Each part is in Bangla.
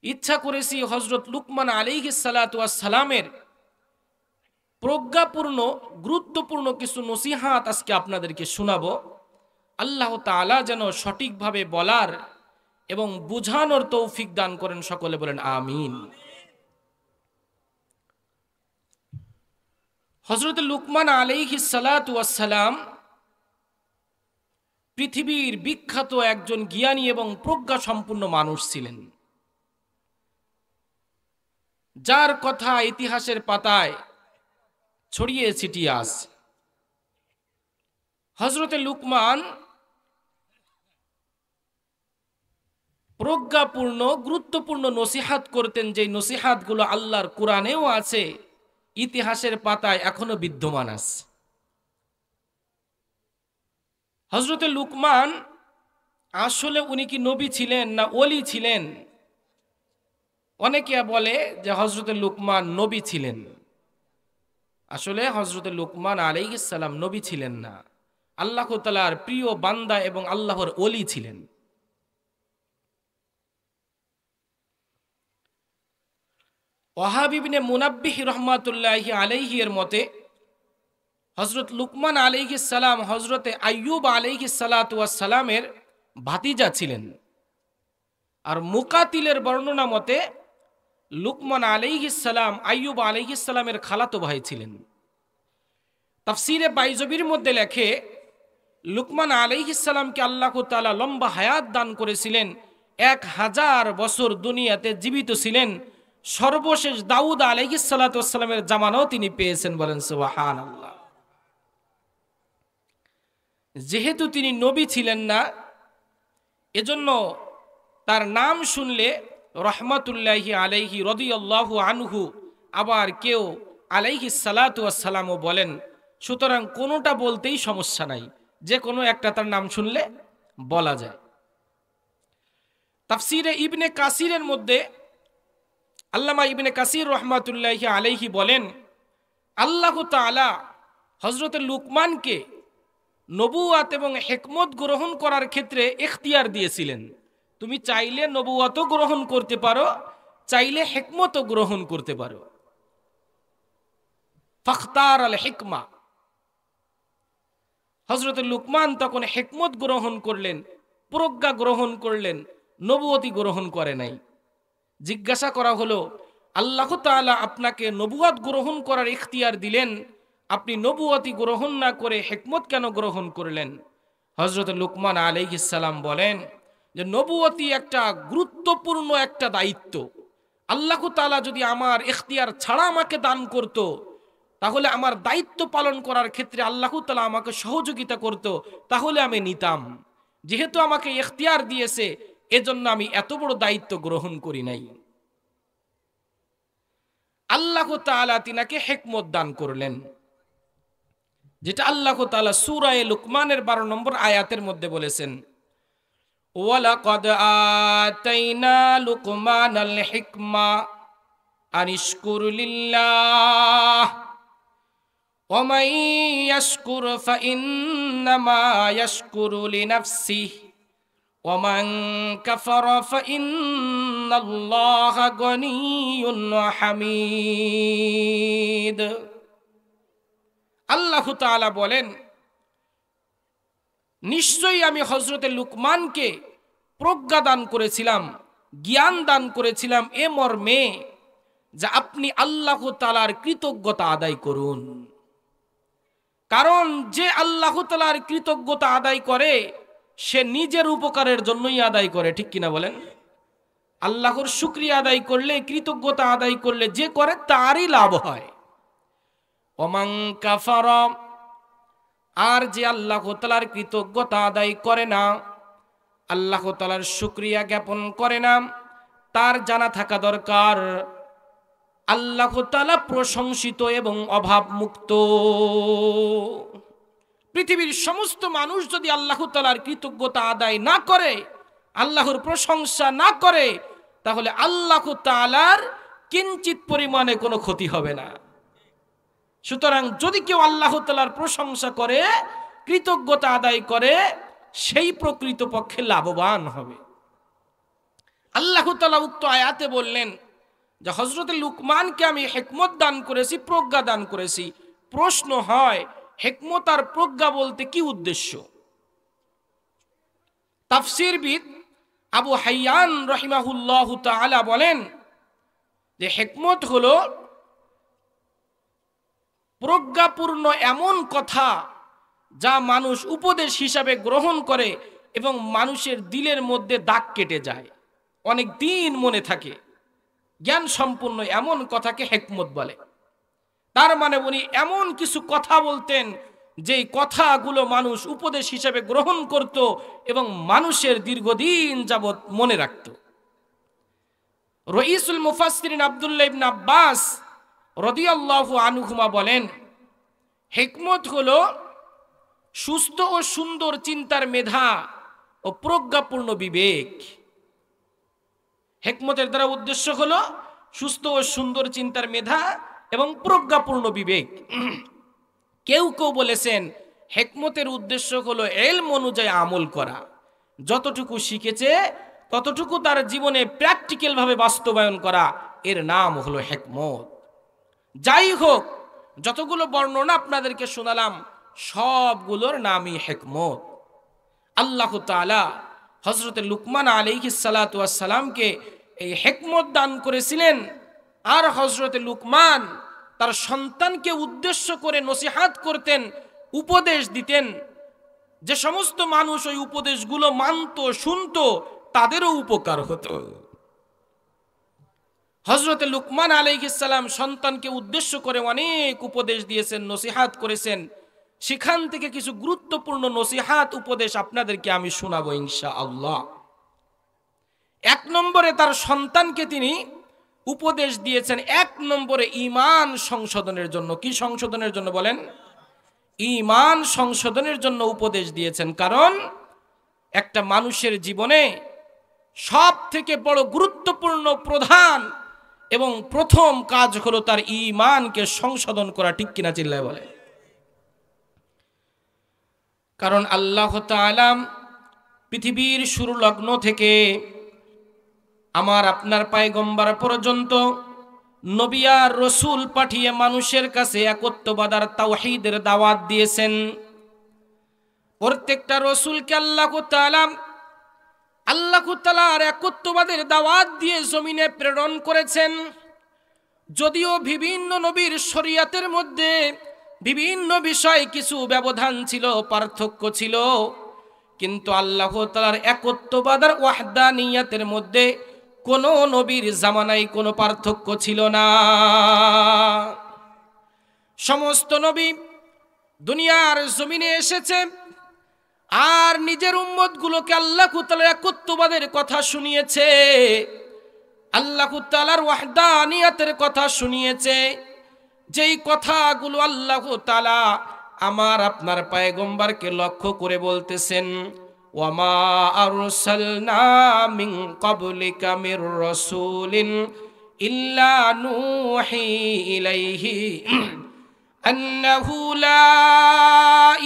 ইচ্ছা করেছি হযরত লুকমান আলাইহিস সালাতু ওয়াস সালামের প্রজ্ঞাপূর্ণ গুরুত্বপূর্ণ কিছু নসিহাত আজকে আপনাদেরকে শোনাবো। আল্লাহ তাআলা যেন সঠিকভাবে বলার এবং বুঝানোর তৌফিক দান করেন। সকলে বলেন আমিন। হযরত লুকমান আলাইহিস সালাতু ওয়াস সালাম পৃথিবীর বিখ্যাত একজন জ্ঞানী এবং প্রজ্ঞা সম্পন্ন মানুষ ছিলেন, যার কথা ইতিহাসের পাতায় ছড়িয়ে ছিটিয়ে আছে। হযরত লুকমান প্রজ্ঞাপূর্ণ গুরুত্বপূর্ণ নসিহাত করতেন, যে নসিহাতগুলো আল্লাহর কোরআনেও আছে, ইতিহাসের পাতায় এখনো বিদ্যমান আছে। হযরত লুকমান আসলে উনি কি নবী ছিলেন না ওলি ছিলেন? অনেকে বলে যে হযরত লুকমান নবী ছিলেন। আসলে হযরত লুকমান আলাইহিস সালাম নবী ছিলেন না, আল্লাহ তাআলার প্রিয় বান্দা এবং আল্লাহর ওলি ছিলেন। ওয়াহাব ইবনে মুনাব্বিহ রাহমাতুল্লাহি আলাইহি এর মতে হযরত লুকমান আলাইহিস সালাম হযরতে আইয়ুব আলাইহিস সালাতু ওয়াস সালামের ভাতিজা ছিলেন। আর মুকাতিলের বর্ণনা মতে লুকমান আলাইহিস সালাম আইয়ুব আলাইহিস সালামের খালাতো ভাই ছিলেন। তাফসীরে বাইজবির মধ্যে লেখে, লুকমান আলাইহিস সালামকে আল্লাহ তাআলা লম্বা হায়াত দান করেছিলেন, 1000 বছর দুনিয়াতে জীবিত ছিলেন। সর্বশেষ দাউদ আলাইহিস সালাতু ওয়াস সালামের জামানাও তিনি পেয়েছেন। বলেন সুবহানাল্লাহ। যেহেতু তিনি নবী ছিলেন না, এজন্য তার নাম শুনলে রহমাতুল্লাহি আলাইহি রাদিয়াল্লাহু আনহু, আবার কেউ আলাইহিস সালাতু ওয়াস সালামও বলেন। সুতরাং কোনোটা বলতেই সমস্যা নাই, যে কোনো একটা তার নাম শুনলে বলা যায়। তাফসীরে ইবনে কাসিরের মধ্যে আল্লামা ইবনে কাসির রহমাতুল্লাহি আলাইহি বলেন, আল্লাহ তাআলা হযরত লুকমানকে নবুয়াত এবং হিকমত গ্রহণ করার ক্ষেত্রে ইখতিয়ার দিয়েছিলেন। তুমি চাইলে নবুয়াতও গ্রহণ করতে পারো, চাইলে হিকমতও গ্রহণ করতে পারো। ফাখতার আল হিকমা, হযরত লুকমান তখন হিকমত গ্রহণ করলেন, প্রজ্ঞা গ্রহণ করলেন, নবুয়তি গ্রহণ করে নাই। জিজ্ঞাসা করা হলো, আল্লাহ তাআলা আপনাকে নবুয়াত গ্রহণ করার ইখতিয়ার দিলেন, আপনি নবুয়তি গ্রহণ না করে হিকমত কেন গ্রহণ করলেন? হযরত লুকমান আলাইহিস সালাম বলেন যে নবুয়তি একটা গুরুত্বপূর্ণ একটা দায়িত্ব। আল্লাহ তাআলা যদি আমার ইখতিয়ার ছাড়া আমাকে দান করত, তাহলে আমার দায়িত্ব পালন করার ক্ষেত্রে আল্লাহ তাআলা আমাকে সহযোগিতা করত, তাহলে আমি নিতাম। যেহেতু আমাকে ইখতিয়ার দিয়েছে, এজন্য আমি এত বড় দায়িত্ব গ্রহণ করি নাই। আল্লাহ তাআলা তিনাকে হিকমত দান করলেন, যেটা আল্লাহ তাআলা সূরা লুকমানের 12 নম্বর আয়াতের মধ্যে বলেছেন, ওয়ালাকাদ আতাইনা লুকমানাল হিকমা আনিশকুর লিল্লাহ ওয়া মান ইয়াশকুর ফাইন্নামা ইয়াশকুরু লিনাফসিহি ওয়া মান কাফারা ফাইন্নাল্লাহা গনিয়্যুন হামিদ। আল্লাহ তাআলা বলেন, নিশ্চয়ই আমি হযরতে লুকমানকে প্রজ্ঞা দান করেছিলাম, জ্ঞান দান করেছিলাম এ মর্মে যে আপনি আল্লাহ তাআলার কৃতজ্ঞতা আদায় করুন। কারণ যে আল্লাহ তাআলার কৃতজ্ঞতা আদায় করে, সে নিজের উপকারের জন্যই আদায় করে। ঠিক কিনা বলেন? আল্লাহর শুকরিয়া আদায় করলে, কৃতজ্ঞতা আদায় করলে যে করে তারই লাভ হয়। ওমান কাফারা, আর যে আল্লাহ তাআলার কৃতজ্ঞতা আদায় করে না, আল্লাহ তাআলার শুকরিয়া জ্ঞাপন করে না, তার জানা থাকা দরকার আল্লাহ তাআলা প্রশংসিত এবং অভাব মুক্ত। পৃথিবীর সমস্ত মানুষ যদি আল্লাহ তাআলার কৃতজ্ঞতা আদায় না করে, আল্লাহর প্রশংসা না করে, তাহলে আল্লাহ তাআলার কিঞ্চিত পরিমাণে কোনো ক্ষতি হবে না। সুতরাং যদি কেউ আল্লাহ তাআলার প্রশংসা করে, কৃতজ্ঞতা আদায় করে, সেই প্রকৃতপক্ষে লাভবান হবে। আল্লাহ তাআলা উক্ত আয়াতে বললেন যে হযরত লুকমানকে আমি হিকমত দান করেছি, প্রজ্ঞা দান করেছি। প্রশ্ন হয়, হিকমত আর প্রজ্ঞা বলতে কি উদ্দেশ্য? তাফসীরবিদ আবু হাইয়ান রাহিমাহুল্লাহু তাআলা বলেন যে হিকমত হলো প্রজ্ঞাপূর্ণ এমন কথা যা মানুষ উপদেশ হিসাবে গ্রহণ করে এবং মানুষের দিলের মধ্যে দাগ কেটে যায়, অনেক দিন মনে থাকে। জ্ঞান সম্পূর্ণ এমন কথাকে হিকমত বলে। তার মানে উনি এমন কিছু কথা বলতেন যেই কথাগুলো মানুষ উপদেশ হিসাবে গ্রহণ করত এবং মানুষের দীর্ঘদিন যাবৎ মনে রাখত। রইসুল মুফাসসিরিন আব্দুল্লাহ ইবনে আব্বাস রাদিয়াল্লাহু আনহুমা বলেন, হিকমত হলো সুস্থ ও সুন্দর চিন্তার মেধা ও প্রজ্ঞাপূর্ণ বিবেক। হিকমতের দ্বারা উদ্দেশ্য হলো সুস্থ ও সুন্দর চিন্তার মেধা এবং প্রজ্ঞাপূর্ণ বিবেক। কেউ কেউ বলেছেন হিকমতের উদ্দেশ্য হলো ইলম অনুযায়ী আমল করা, যতটুকু শিখেছে ততটুকু তার জীবনে প্র্যাকটিক্যাল ভাবে বাস্তবায়ন করা, এর নাম হলো হিকমত। যাই হোক, যতগুলো বর্ণনা আপনাদেরকে শোনালাম সবগুলোর নামই হিকমত। আল্লাহ তাআলা হযরত লুকমান আলাইহিস সালাতু ওয়াস সালামকে এই হিকমত দান করেছিলেন। আর হযরত লুকমান তার সন্তানকে উদ্দেশ্য করে নসিহত করতেন, উপদেশ দিতেন। যে সমস্ত মানুষ ওই উপদেশগুলো মানত, শুনত, তাদেরও উপকার হতো। হযরত লুকমান আলাইহিস সালাম সন্তানকে উদ্দেশ্য করে অনেক উপদেশ দিয়েছেন, নসিহত করেছেন। সেখান থেকে কিছু গুরুত্বপূর্ণ নসিহত উপদেশ আপনাদেরকে আমি শোনাবো ইনশাআল্লাহ। এক নম্বরে তার সন্তানকে তিনি উপদেশ দিয়েছেন, এক নম্বরে ঈমান সংশোধনের জন্য। কি সংশোধনের জন্য বলেন? ঈমান সংশোধনের জন্য উপদেশ দিয়েছেন। কারণ একটা মানুষের জীবনে সব থেকে বড় গুরুত্বপূর্ণ, প্রধান এবং প্রথম কাজ হলো তার ঈমানকে সংশোধন করা। ঠিক কিনা চিল্লায় বলে? কারণ আল্লাহ তাআলা পৃথিবীর শুরু লগ্ন থেকে আমার আপনার পয়গম্বর পর্যন্ত নবী আর রাসূল পাঠিয়ে মানুষের কাছে একত্ববাদ আর তাওহীদের দাওয়াত দিয়েছেন। প্রত্যেকটা রাসূলকে আল্লাহ তাআলার একত্ববাদের দাওয়াত দিয়ে জমিনে প্রেরণ করেছেন। যদিও বিভিন্ন নবীর শরীয়তের মধ্যে বিভিন্ন বিষয় কিছু ব্যবধান ছিল, পার্থক্য ছিল, কিন্তু আল্লাহ তাআলার একত্ববাদ আর ওয়াহদানিয়তের মধ্যে কোন নবীর জামানায় কোনো পার্থক্য ছিল না। সমস্ত নবী দুনিয়ার জমিনে এসেছে আর নিজের উম্মতগুলোকে আল্লাহ তাআলার একত্ববাদের কথা শুনিয়েছে, আল্লাহ তাআলার ওয়াহদানিয়তের কথা শুনিয়েছে। যেই কথাগুলো আল্লাহ তাআলা আমার আপনার পয়গম্বরকে লক্ষ্য করে বলতেছেন, ওয়ামা আরসালনা মিন ক্বাবলিকা মির রাসূলিন ইল্লা নূহি ইলাইহি আন্নাহু লা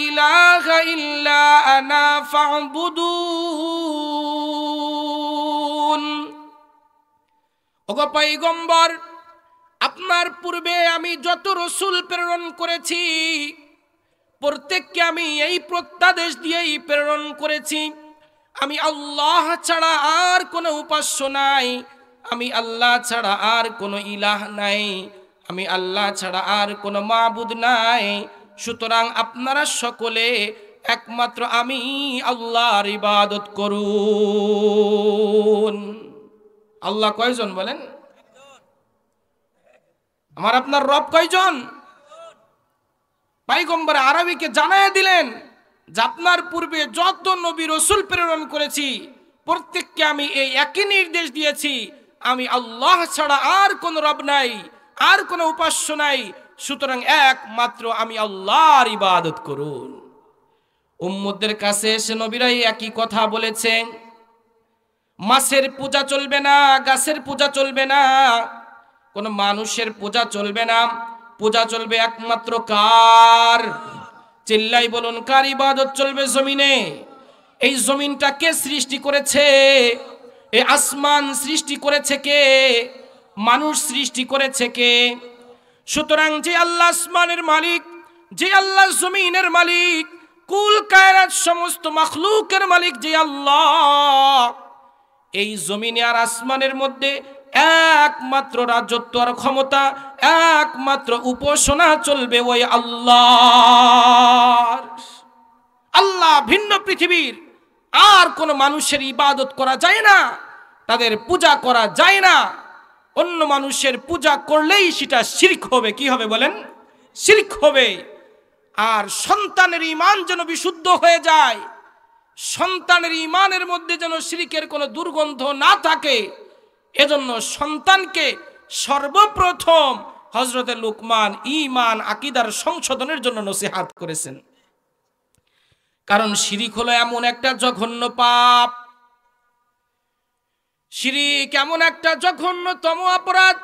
ইলাহা ইল্লা আনা ফা'বুদুন। ওগো পয়গম্বর, আপনার পূর্বে আমি যত রাসূল প্রেরণ করেছি প্রত্যেককে আমি এই প্রত্যাদেশ দিয়েই প্রেরণ করেছি, আমি আল্লাহ ছাড়া আর কোনো উপাস্য নাই, আমি আল্লাহ ছাড়া আর কোনো ইলাহ নাই, আমি আল্লাহ ছাড়া আর কোনো মাবুদ নাই। সুতরাং আপনারা সকলে একমাত্র আমি আল্লাহর ইবাদত করুন। আল্লাহ কয়জন বলেন? আমার আপনার রব কয়জন? পয়গম্বর আরবীকে জানায় দিলেন যে আপনার পূর্বে যত নবী রাসূল প্রেরণ করেছি প্রত্যেককে আমি এই একই নির্দেশ দিয়েছি, আমি আল্লাহ ছাড়া আর কোনো রব নাই, আর কোনো উপাস্য নাই, সুতরাং একমাত্র আমি আল্লাহর ইবাদত করুন। উম্মতদের কাছে এসে নবীরাই একই কথা বলেছেন। মাছের পূজা চলবে না, গাছের পূজা চলবে না, কোন মানুষের পূজা চলবে না, পূজা চলবে একমাত্র কার? চিল্লাই বলুন, কার ইবাদত চলবে জমিনে? এই জমিনটা কে সৃষ্টি করেছে? এই আসমান সৃষ্টি করেছে কে? মানুষ সৃষ্টি করেছে কে? সুতরাং যে আল্লাহ আসমানের মালিক, যে আল্লাহ জমিনের মালিক, কুল কায়নাত সমস্ত মাখলুকের মালিক যে আল্লাহ, এই জমিনে আর আসমানের মধ্যে একমাত্র রাজত্ব আর ক্ষমতা, একমাত্র উপাসনা চলবে ওই আল্লাহ। আল্লাহ ভিন্ন পৃথিবীর আর কোন মানুষের ইবাদত করা যায় না, তাদের পূজা করা যায় না। অন্য মানুষের পূজা করলেই সেটা শিরক হবে। কি হবে বলেন? শিরক হবে। আর সন্তানের ঈমান যেন বিশুদ্ধ হয়ে যায়, সন্তানের ঈমানের মধ্যে যেন শিরকের কোনো দুর্গন্ধ না থাকে, এজন্য সন্তানকে সর্বপ্রথম হযরতে লুকমান ঈমান আকীদার সংশোধনের জন্য নসিহত করেছেন। কারণ শিরক হলো এমন একটা জঘন্য পাপ, শিরক এমন একটা জঘন্যতম অপরাধ।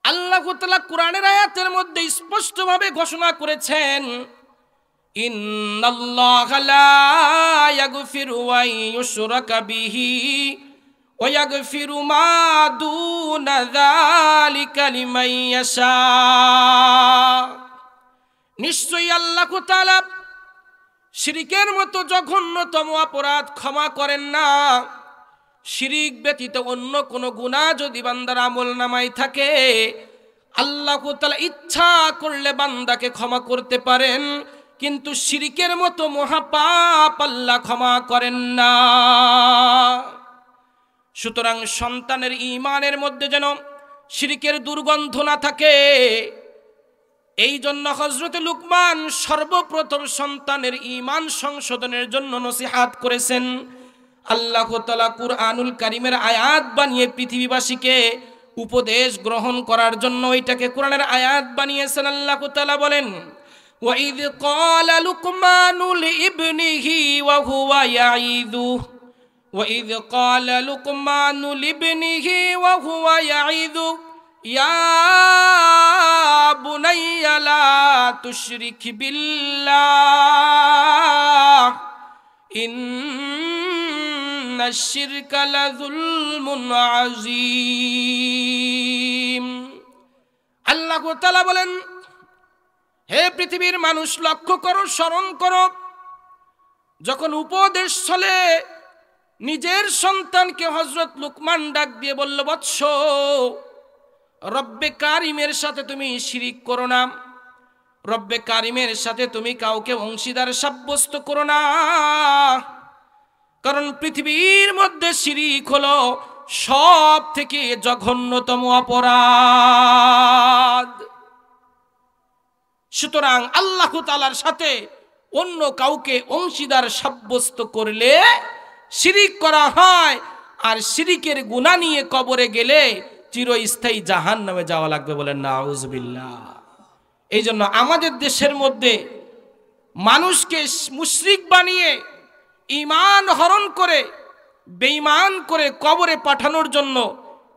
আল্লাহ তাআলা কোরআনের আয়াতের মধ্যে স্পষ্টভাবে ঘোষণা করেছেন, ইন্নাল্লাহা লা ইয়াগফিরু ওয়া ইউশরাকা বিহি ওয়া ইয়াগফিরু মা দুনা যালিকা লিমান ইয়াশা। নিশ্চয়ই আল্লাহ তাআলা শিরকের মতো জঘন্যতম অপরাধ ক্ষমা করেন না। শিরিক ব্যতীত অন্য কোন গুনাহ যদি বান্দার আমলনামায় থাকে, আল্লাহ তাআলা ইচ্ছা করলে বান্দাকে ক্ষমা করতে পারেন, কিন্তু শিরিকের মতো মহাপাপ আল্লাহ ক্ষমা করেন না। সুতরাং সন্তানের ঈমানের মধ্যে যেন শিরিকের দুর্গন্ধ না থাকে, এই জন্য হযরতে লুকমান সর্বপ্রথম সন্তানের ঈমান সংশোধনের জন্য নসিহত করেছেন। আল্লাহ তাআলা কুরআনুল কারীমের আয়াত বানিয়ে পৃথিবীবাসীকে উপদেশ গ্রহণ করার জন্য এটাকে কোরআনের আয়াত বানিয়েছেন। আল্লাহ তাআলা বলেন, وَإِذْ قَالَ لُقْمَانُ لِابْنِهِ وَهُوَ يَعِظُهُ وَإِذْ قَالَ لُقْمَانُ لِابْنِهِ وَهُوَ يَعِظُهُ يَا بُنَيَّ لَا تُشْرِكْ بِاللَّهِ إِنَّ الشِّرْكَ لَظُلْمٌ عَظِيمٌ। আল্লাহ তাআলা বলেন, হে পৃথিবীর মানুষ, লক্ষ্য করো, স্মরণ করো, যখন উপদেশ চলে নিজের সন্তানকে হযরত লুকমান ডাক দিয়ে বলল, বৎস, রব্বে কারিমের সাথে তুমি শিরিক করো না, রব্বে কারিমের সাথে তুমি কাউকে অংশীদার সাব্যস্ত করো না, কারণ পৃথিবীর মধ্যে শিরিক হলো সব থেকে জঘন্যতম অপরাধ। সুতরাং আল্লাহ তাআলার সাথে অন্য কাউকে অংশীদার সাব্যস্ত করলে শিরিক করা হয়, আর শিরিকের গুনাহ নিয়ে কবরে গেলে চিরস্থায়ী জাহান্নামে যাওয়া লাগবে। বলেন নাউজুবিল্লাহ। এই জন্য আমাদের দেশের মধ্যে মানুষকে মুশরিক বানিয়ে ঈমান হরণ করে বেঈমান করে কবরে পাঠানোর জন্য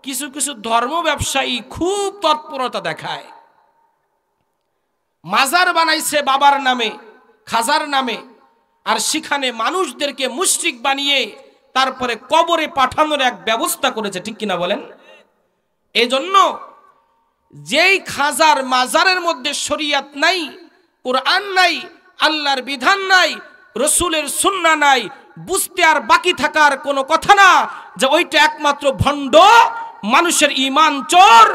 কিছু কিছু ধর্ম ব্যবসায়ী খুব তৎপরতা দেখায়। মাজার বানাইছে বাবার নামে, খাজার নামে, আর সেখানে মানুষদেরকে মুশরিক বানিয়ে তারপরে কবরে পাঠানোর এক ব্যবস্থা করেছে। ঠিক কিনা বলেন? এই জন্য যেই খাজার মাজারের মধ্যে শরীয়ত নাই, কোরআন নাই, আল্লাহর বিধান নাই, রসুলের সুন্নাহ নাই, বুঝতে আর বাকি থাকার কোনো কথা না যে ওইটা একমাত্র ভণ্ড, মানুষের ঈমান চোর,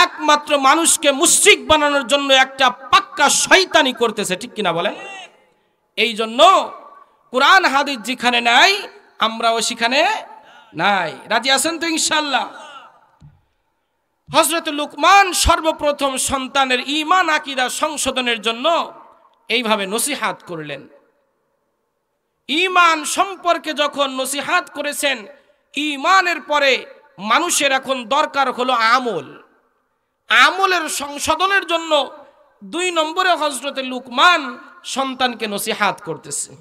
একমাত্র মানুষকে মুশরিক বানানোর জন্য একটা পাক্কা শয়তানি করতেছে। ঠিক কিনা বলেন? এই জন্য কোরআন হাদিস যেখানে নাই আমরাও সেখানে নাই। রাজি আছেন তো ইনশাআল্লাহ? হযরত লুকমান সর্বপ্রথম সন্তানের ঈমান আকীদা সংশোধনের জন্য এইভাবে নসিহত করলেন। ঈমান সম্পর্কে যখন নসিহত করেছেন, ঈমানের পরে মানুষের এখন দরকার হলো আমল। আমলের সংশোধনের জন্য 2 নম্বরে হযরতে লুকমান সন্তানকে নসিহত করতেছে।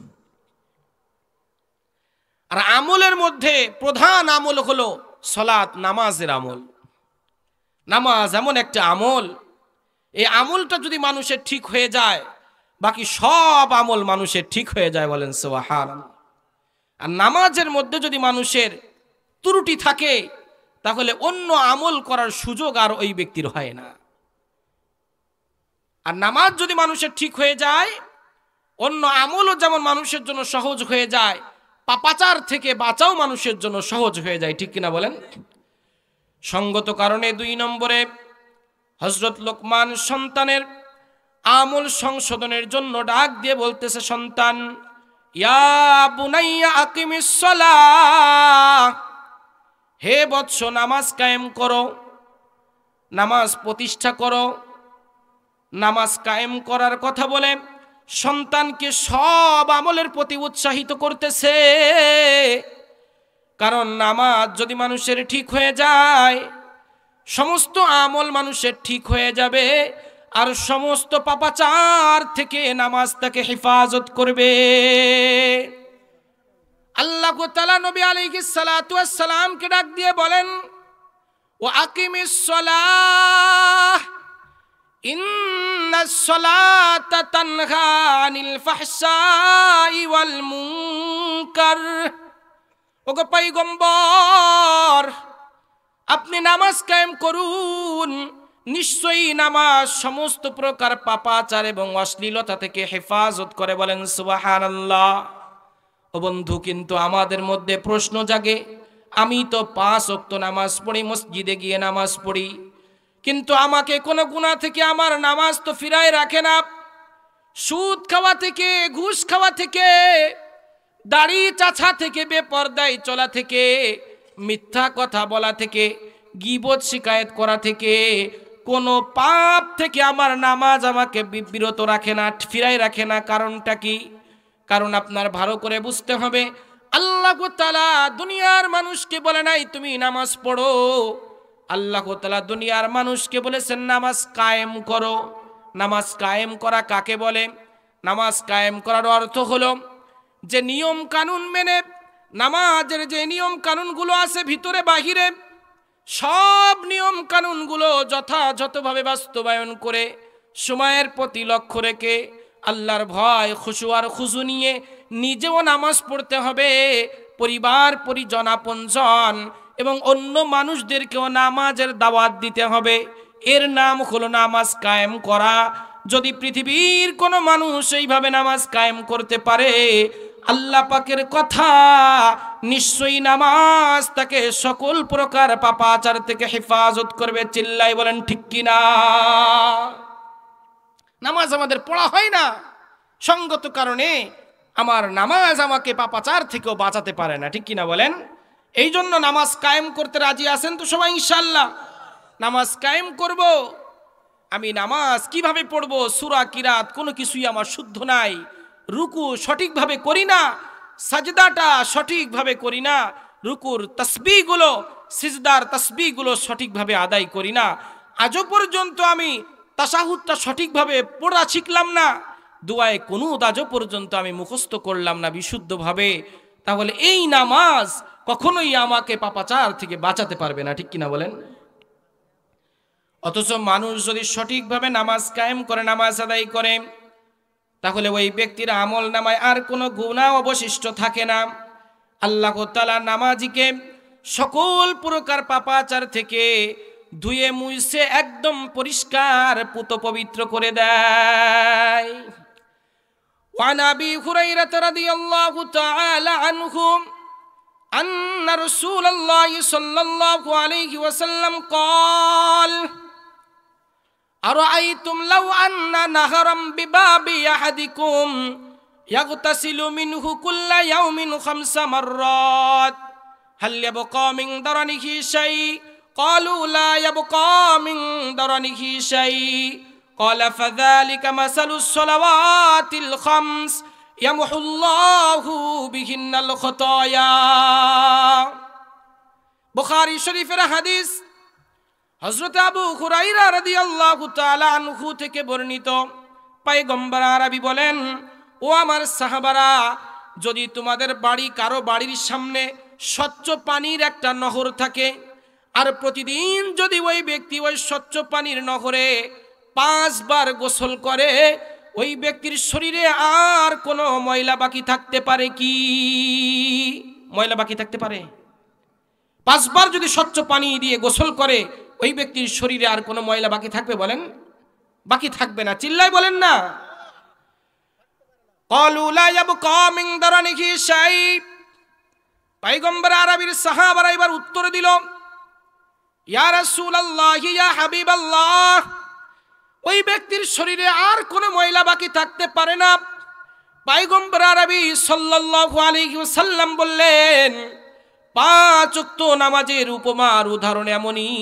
আর আমলের মধ্যে প্রধান আমল হলো সালাত, নামাজের আমল। নামাজ এমন একটা আমল, এই আমলটা যদি মানুষের ঠিক হয়ে যায়, বাকি সব আমল মানুষের ঠিক হয়ে যায়। বলেন সুবহানাল্লাহ। আর নামাজের মধ্যে যদি মানুষের ত্রুটি থাকে তাহলে অন্য আমল করার সুযোগ আর ওই ব্যক্তির হয় না। আর নামাজ যদি মানুষের ঠিক হয়ে যায়, অন্য আমলও যেমন মানুষের জন্য সহজ হয়ে যায়, পাপাচার থেকে বাঁচাও মানুষের জন্য সহজ হয়ে যায়। ঠিক কিনা বলেন? সঙ্গত কারণে 2 নম্বরে হযরত লোকমান সন্তানের আমল সংশোধনের জন্য ডাক দিয়ে বলতেছে, সন্তান, ইয়া বুনাইয়া আকিমিস সালাহ, হে বৎস নামাজ কায়েম করো, নামাজ প্রতিষ্ঠা করো। নামাজ কায়েম করার কথা বলে সন্তানকে সব আমলের প্রতি উৎসাহিত করতেছে। কারণ নামাজ যদি মানুষের ঠিক হয়ে যায়, সমস্ত আমল মানুষের ঠিক হয়ে যাবে, আর সমস্ত পাপাচার থেকে নামাজ তাকে হেফাজত করবে। আল্লাহ তাআলা নবী আলাইহিস সালাতু ওয়াস সালামকে ডাক দিয়ে বলেন, ওয়া আকিমিস সালাহ ইন্নাস সালাতা তানহা আনিল ফাহশাই ওয়াল মুনকার। ওগো পয়গম্বর, আপনি নামাজ কায়েম করুন, নিশ্চয়ই নামাজ সমস্ত প্রকার পাপাচার এবং অশ্লীলতা থেকে হেফাজত করে। বলেন সুবহানাল্লাহ। ও বন্ধু, কিন্তু আমাদের মধ্যে প্রশ্ন জাগে, আমি তো 5 ওয়াক্ত নামাজ পড়ি, মসজিদে গিয়ে নামাজ পড়ি, কিন্তু আমাকে কোনো গুনাহ থেকে আমার নামাজ তো ফিরায় রাখে না। সুদ খাওয়া থেকে, ঘুষ খাওয়া থেকে, দাড়ি চাছা থেকে, বেপরদায় চলা থেকে, মিথ্যা কথা বলা থেকে, গীবত শিকায়েত করা থেকে, কোনো পাপ থেকে আমার নামাজ আমাকে বিরত রাখে না, ফিরায় রাখে না। কারণটা কি? কারণ আপনার ভালো করে বুঝতে হবে, আল্লাহ তাআলা দুনিয়ার মানুষকে বলে নাই তুমি নামাজ পড়ো, আল্লাহ তাআলা দুনিয়ার মানুষকে বলেছেন নামাজ কায়েম করো। নামাজ কায়েম করা কাকে বলে? নামাজ কায়েম করার অর্থ হলো যে নিয়ম কানুন মেনে, নামাজের যে নিয়ম কানুনগুলো আছে ভিতরে বাহিরে, সব নিয়ম কানুনগুলো যথাযথভাবে বাস্তবায়ন করে, সময়ের প্রতি লক্ষ্য রেখে, আল্লাহর ভয়, খুশু আর খুজু নিয়ে নিজেও নামাজ পড়তে হবে, পরিবার পরিজন আপনজন এবং অন্য মানুষদেরকেও নামাজের দাওয়াত দিতে হবে। এর নাম হলো নামাজ কায়েম করা। যদি পৃথিবীর কোনো মানুষ এইভাবে নামাজ কায়েম করতে পারে, আল্লাহ পাকের কথা, নিশ্চয়ই নামাজ তাকে সকল প্রকার পাপাচার থেকে হেফাজত করবে। চিল্লাই বলেন ঠিক কিনা? নামাজ আমাদের পড়া হয় না, সঙ্গত কারণে আমার নামাজ আমাকে পাপাচার থেকেও বাঁচাতে পারে না। ঠিক কিনা বলেন? এই জন্য নামাজ কায়েম করতে রাজি আছেন তো সবাই? ইনশাআল্লাহ নামাজ কায়েম করব। আমি নামাজ কিভাবে পড়ব? সূরা কিরাত কোনো কিছুই আমার শুদ্ধ নাই, রুকু সঠিকভাবে করি না, সাজদাটা সঠিকভাবে করি না, রুকুর তাসবিহগুলো, সিজদার তাসবিহগুলো সঠিকভাবে আদায় করি না, আজও পর্যন্ত আমি তাশাহুদটা সঠিকভাবে পড়া শিখলাম না, দুআয়ে কুনুত আজও পর্যন্ত আমি মুখস্থ করলাম না বিশুদ্ধভাবে, তাহলে এই নামাজ কখনোই আমাকে পাপাচার থেকে বাঁচাতে পারবে না। ঠিক কিনা বলেন? অথচ মানুষ যদি সঠিকভাবে নামাজ কায়েম করে, নামাজ আদায় করে, তাহলে ওই ব্যক্তির আমল নামায় আর কোনো গুনাহ অবশিষ্ট থাকে না। আল্লাহ তাআলা নামাজিকে সকল প্রকার পাপাচার থেকে ধুয়ে মুছে একদম পরিষ্কার পুত পবিত্র করে দেয়। ওয়ান আবি হুরায়রা রাদিয়াল্লাহু তাআলা আনহু আন্না রাসূলুল্লাহ সাল্লাল্লাহু আলাইহি ওয়াসাল্লাম قال أرأيتم لو أن نهرا بباب أحدكم يغتسل منه كل يوم 5 مرات هل يبقى من درنه شيء؟ قالوا لا يبقى من درنه شيء قال فذلك مثل الصلوات الخمس يمحو الله بهن الخطايا। বুখারী শরীফের হাদিস, হযরত আবু হুরায়রা রাদিয়াল্লাহু তাআলা আনহু থেকে বর্ণিত। পয়গম্বর আরবী বলেন, ও আমার সাহাবারা, যদি তোমাদের বাড়ি, কারো বাড়ির সামনে স্বচ্ছ পানির একটা নহর থাকে, আর প্রতিদিন যদি ওই ব্যক্তি ওই স্বচ্ছ পানির নহরে 5 বার গোসল করে, ওই ব্যক্তির শরীরে আর কোনো ময়লা বাকি থাকতে পারে কি? ময়লা বাকি থাকতে পারে? 5 বার যদি স্বচ্ছ পানি দিয়ে গোসল করে ওই ব্যক্তির শরীরে আর কোনো ময়লা বাকি থাকবে বলেন? বাকি থাকবে না। চিল্লাই বলেন না। ক্বালু লা ইয়াবকা মিন দারানিহি শাই। পয়গম্বর আরবীর সাহাবারা এবার উত্তর দিল, ইয়া রাসূলুল্লাহ, ইয়া হাবিবাল্লাহ, ওই ব্যক্তির শরীরে আর কোনো ময়লা বাকি থাকতে পারে না। পয়গম্বর আরবী সাল্লাল্লাহু আলাইহি ওয়াসাল্লাম বললেন, 5 ওয়াক্ত নামাজের উপমার উদাহরণ এমনই,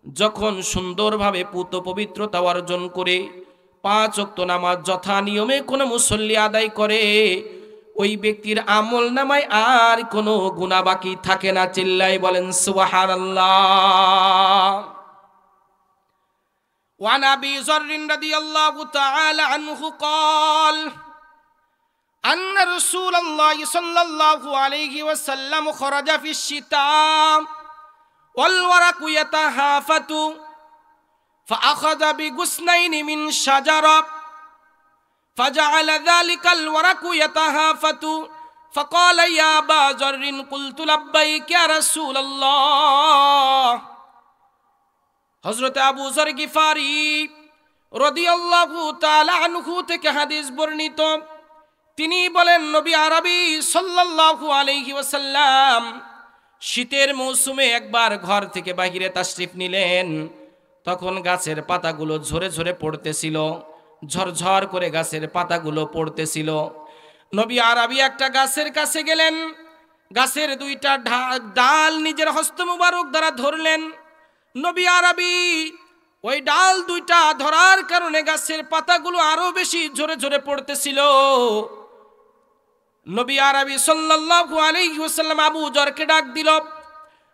যখন সুন্দরভাবে পুত পবিত্রতা অর্জন করে 5 ওয়াক্ত নামাজ যথা নিয়মে কোনো মুসল্লি আদায় করে, ওই ব্যক্তির আমল নামায় আর কোনো গুনাহ বাকি থাকে না। চিল্লাই বলেন সুবহানাল্লাহ। ওয়া নাবী যররিন রাদিয়াল্লাহু তাআলা আনহু قال أن رسول الله صلى الله عليه وسلم خرج في الشتاء والورق يتهافت فأخذ بغصنين من شجرة فجعل ذلك الورق يتهافت فقال يا أبا ذر قلت لبيك يا رسول الله। হযরত আবু যর গিফারি রাদিয়াল্লাহু তাআলা আনহু থেকে হাদিস বর্ণিত, তিনি বলেন, নবী আরবী সাল্লাল্লাহু আলাইহি ওয়াসাল্লাম শীতের মৌসুমে একবার ঘর থেকে বাহিরে তাশরিফ নিলেন। তখন গাছের পাতাগুলো ঝরে ঝরে পড়তেছিল, ঝরঝর করে গাছের পাতাগুলো পড়তেছিল। নবী আরবী একটা গাছের কাছে গেলেন, গাছের 2টা ডাল নিজের হস্ত মুবারক দ্বারা ধরলেন। নবী আরবী ওই ডাল 2টা ধরার কারণে গাছের পাতাগুলো আরো বেশি ঝরে ঝরে পড়তেছিল। নবী আরবী সাল্লাল্লাহু আলাইহি ওয়াসাল্লাম আবু যরকে ডাক দিল।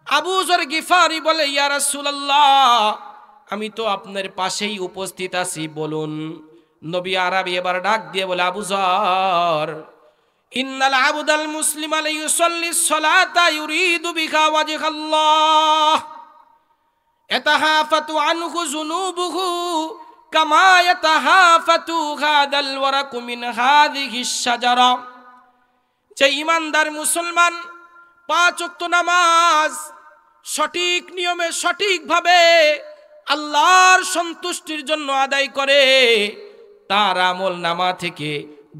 আবু যর গিফারি বলে, ইয়া রাসূলুল্লাহ, আমি তো আপনার পাশেই উপস্থিত আছি, বলুন। নবী আরবী এবার ডাক দিয়ে বলে, আবু যর, ইন্নাল আবদাল মুসলিম লা ইউসাল্লি সলাতা ইউরিদু বিহা ওয়াজহাল্লাহ ইয়াতাহাফাতু আনহু যুনুবুহু কামা ইয়াতাহাফাতু হাদাল ওয়ারাকু মিন হাযিহিশ শাজারা। যে ইমানদার মুসলমান 5 ওয়াক্ত নামাজ সঠিক নিয়মে সঠিকভাবে আল্লাহর সন্তুষ্টির জন্য আদায় করে, তার আমল নামা থেকে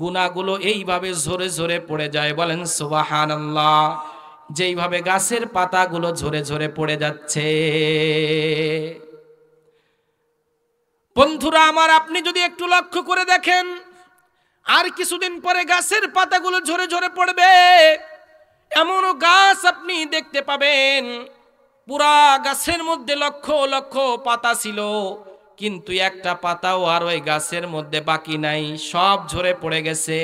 গুনাহগুলো এইভাবে ঝরে ঝরে পড়ে যায়। বলেন সুবহানাল্লাহ। যেইভাবে গাছের পাতাগুলো ঝরে ঝরে পড়ে যাচ্ছে। বন্ধুরা আমার, আপনি যদি একটু লক্ষ্য করে দেখেন, আর কিছুদিন পরে গাছের পাতাগুলো ঝরে ঝরে পড়বে। এমনও গাছ আপনি দেখতে পাবেন, পুরা গাছের মধ্যে লক্ষ লক্ষ পাতা ছিল, কিন্তু একটা পাতাও আর ওই গাছের মধ্যে বাকি নাই, সব ঝরে পড়ে গেছে।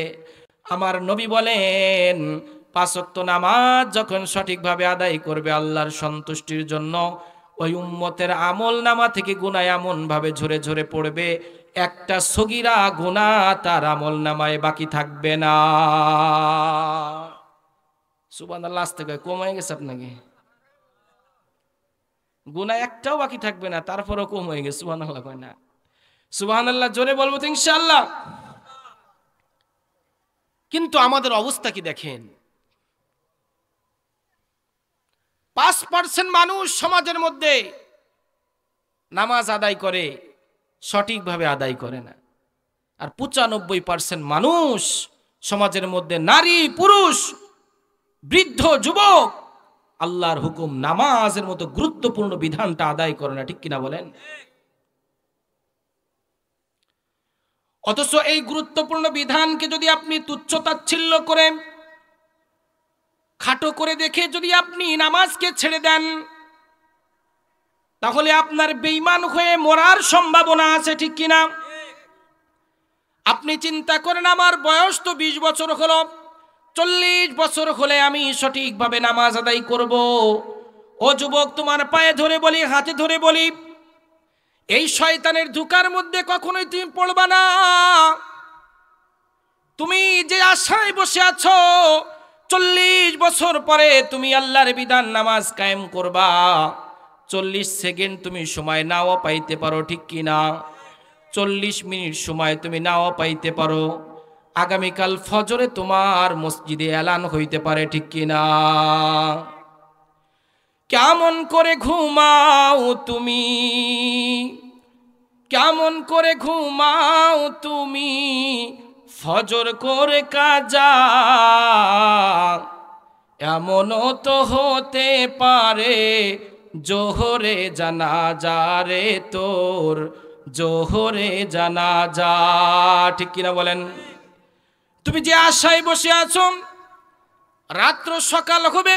আমার নবী বলেন, 5 ওয়াক্ত নামাজ যখন সঠিকভাবে আদায় করবে আল্লাহর সন্তুষ্টির জন্য, ওই উম্মতের আমল নামা থেকে গুনাহ এমন ভাবে ঝরে ঝরে পড়বে, একটা সগীরা গুনাহ তার আমল নামায় বাকি থাকবে না। সুবহানাল্লাহ। আস্তে করে কম হয়ে গেছে আপনাকে, গুনাহ একটাও বাকি থাকবে না, তারপরও কম হয়ে গেছে। সুবহানাল্লাহ কয় না? সুবহানাল্লাহ জোরে বলবো তো ইনশাআল্লাহ। কিন্তু আমাদের অবস্থা কি দেখেন, 5% মানুষ সমাজের মধ্যে নামাজ আদায় করে, সঠিকভাবে আদায় করে না। আর 95% মানুষ সমাজের মধ্যে, নারী পুরুষ বৃদ্ধ যুবক, আল্লাহর হুকুম নামাজের মতো গুরুত্বপূর্ণ বিধানটা আদায় করে না। ঠিক কিনা বলেন? অথচ এই গুরুত্বপূর্ণ বিধানকে যদি আপনি তুচ্ছ তাচ্ছিল্য করে, খাটো করে দেখে যদি আপনি নামাজকে ছেড়ে দেন, তাহলে আপনার বেঈমান হয়ে মরার সম্ভাবনা আছে। ঠিক কিনা? আপনি চিন্তা করেন, আমার বয়স তো 20 বছর হলো, 40 বছর হলে আমি সঠিকভাবে নামাজ আদায় করব। ও যুবক, তোমার পায়ে ধরে বলি, হাতে ধরে বলি, এই শয়তানের ধোঁকার মধ্যে কখনোই তুমি পড়বা না। তুমি যে আশায় বসে আছো 40 বছর পরে তুমি আল্লাহর বিধান নামাজ কায়েম করবা, 40 সেকেন্ড তুমি সময় নাও পাইতে পারো। ঠিক কিনা? 40 মিনিট সময় তুমি নাও পাইতে পারো, আগামীকাল ফজরে তোমার মসজিদে এলান হইতে পারে, ঠিক কিনা? কেমন করে ঘুমাও তুমি, কেমন করে ঘুমাও তুমি, ফজর করে কাজা, এমনও তো হতে পারে জোহরে জানাজা রে তোর, জোহরে জানাজা, ঠিক কিনা বলেন? তুমি যে আশায় বসে আছো রাত্র সকাল হবে,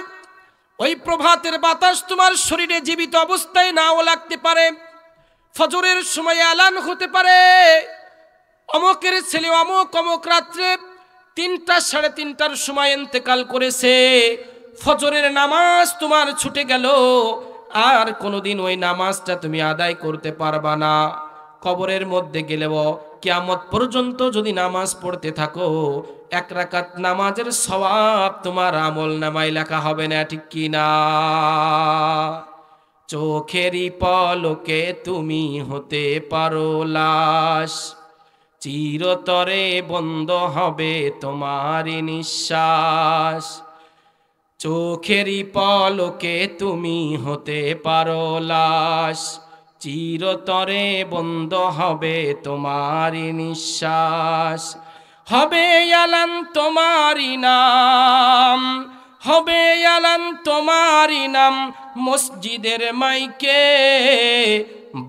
ওই প্রভাতের বাতাস তোমার শরীরে জীবিত অবস্থায় নাও লাগতে পারে, ফজরের সময় এলান হতে পারে অমকের ছেলে অমক অমক রাত্রে 3টা 3:30টার সময় ইন্তেকাল করেছে, ফজরের নামাজ তোমার ছুটে গেল, আর কোনোদিন ওই নামাজটা তুমি আদায় করতে পারবা না। কবরের মধ্যে গেলেও কিয়ামত পর্যন্ত যদি নামাজ পড়তে থাকো, 1 রাকাত নামাজের সওয়াব তোমার আমল নামায় লেখা হবে না, ঠিক কিনা? চোখেরই পলকে তুমি হতে পারো লাশ, চিরতরে বন্ধ হবে তোমারই নিঃশ্বাস। চোখেরই পলকে তুমি হতে পারো লাশ, চিরতরে বন্ধ হবে তোমারই নিঃশ্বাস। হবে এলান তোমারই নাম, হবে এলান তোমারই নাম মসজিদের মাইকে,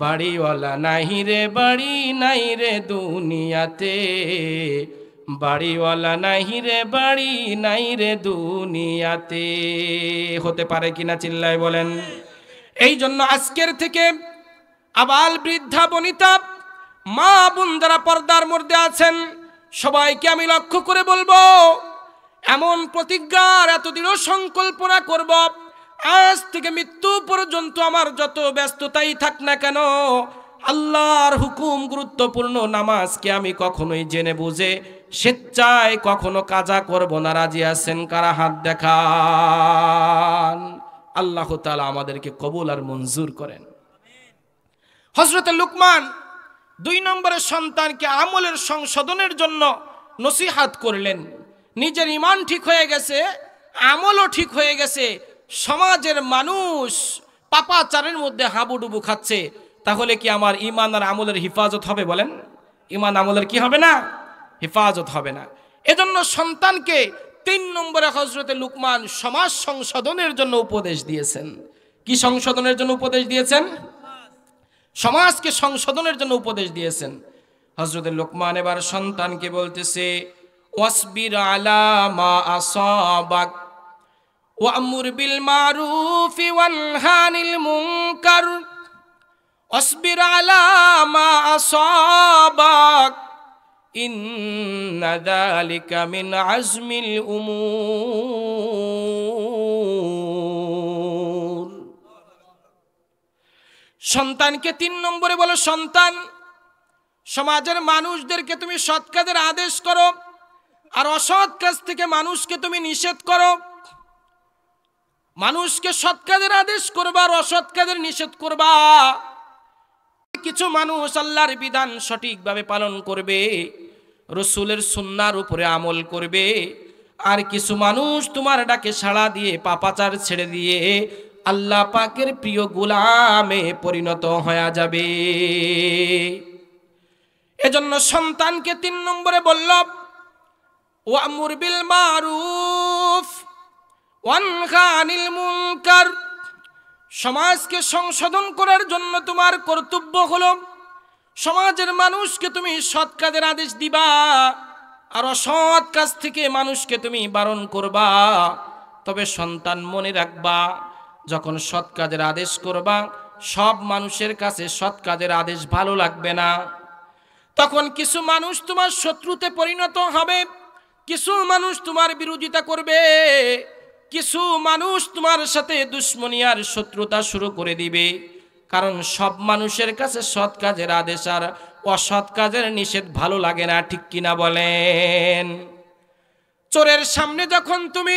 বাড়িওয়ালা নাই রে বাড়ি নাই রে দুনিয়াতে, বাড়িওয়ালা নাই রে বাড়ি নাই রে দুনিয়াতে। হতে পারে কিনা চিল্লায় বলেন? এই জন্য আজকের থেকে আবাল বৃদ্ধা বনিতা মা বোন যারা পর্দার মধ্যে আছেন সবাইকে আমি লক্ষ্য করে বলবো, এমন প্রতিজ্ঞার এত দৃঢ় সংকল্পনা করব, আজ থেকে মৃত্যু পর্যন্ত আমার যত ব্যস্ততাই থাক না কেন, আল্লাহর হুকুম গুরুত্বপূর্ণ নামাজকে আমি কখনোই জেনে বুঝে স্বেচ্ছায় কখনো কাজা করব না। রাজি আছেন কারা? হাত দেখান। আল্লাহ তাআলা আমাদেরকে কবুল আর মঞ্জুর করেন। হযরত লুকমান 2 নম্বরের সন্তানকে আমলের সংশোধনের জন্য নসিহত করলেন। নিজের ঈমান ঠিক হয়ে গেছে, আমলও ঠিক হয়ে গেছে, সমাজের মানুষ পাপাচারের মধ্যে হাবুডুবু খাচ্ছে, তাহলে কি আমার ঈমান আর আমলের হিফাজত হবে? বলেন, ঈমান আমলের কি হবে না? হিফাজত হবে না। এজন্য সন্তানকে 3 নম্বরে হযরত লুকমান সমাজ সংশোধনের জন্য উপদেশ দিয়েছেন। কি সংশোধনের জন্য উপদেশ দিয়েছেন? সমাজকে সংশোধনের জন্য উপদেশ দিয়েছেন। হযরত লুকমান এবার সন্তানকে বলতেছে, ওয়াসবির আলা মা আসাবাক ওয়া'মুর বিল মারুফি ওয়ানহা আনিল মুনকার, ওয়াসবির আলা মা আসাবাক ইন্না যালিকা মিন আজমিল উমুর। সন্তানকে 3 নম্বরে বলো, সন্তান সমাজের মানুষদেরকে তুমি সৎ কাজের আদেশ করো, আর অসৎ কাজ থেকে মানুষকে তুমি নিষেধ করো। মানুষকে সৎ কাজের আদেশ করবা আর অসৎ কাজের নিষেধ করবা। কিছু মানুষ আল্লাহর বিধান সঠিকভাবে পালন করবে, রাসূলের সুন্নাহর উপরে আমল করবে, আর কিছু মানুষ তোমার ডাকে সাড়া দিয়ে পাপাচার ছেড়ে দিয়ে আল্লাহ পাকের প্রিয় গোলামে পরিণত হয়ে যাবে। এজন্য সন্তানকে 3 নম্বরে বলল, ওয়া'মুর বিল মারুফ ওয়ানহা আনিল মুনকার। সমাজকে সংশোধন করার জন্য তোমার কর্তব্য হলো সমাজের মানুষকে তুমি সৎ কাজের আদেশ দিবা, আর অসৎ কাজ থেকে মানুষকে তুমি বারণ করবা। তবে সন্তান মনে রাখবা, যখন সৎ কাজের আদেশ করবা সব মানুষের কাছে সৎ কাজের আদেশ ভালো লাগবে না। তখন কিছু মানুষ তোমার শত্রুতে পরিণত হবে, কিছু মানুষ তোমার বিরোধিতা করবে, কিছু মানুষ তোমার সাথে দুশ্মনী আর শত্রুতা শুরু করে দিবে। কারণ সব মানুষের কাছে সৎ কাজের আদেশ আর অসৎ কাজের নিষেধ ভালো লাগে না, ঠিক কিনা বলেন? চোরের সামনে যখন তুমি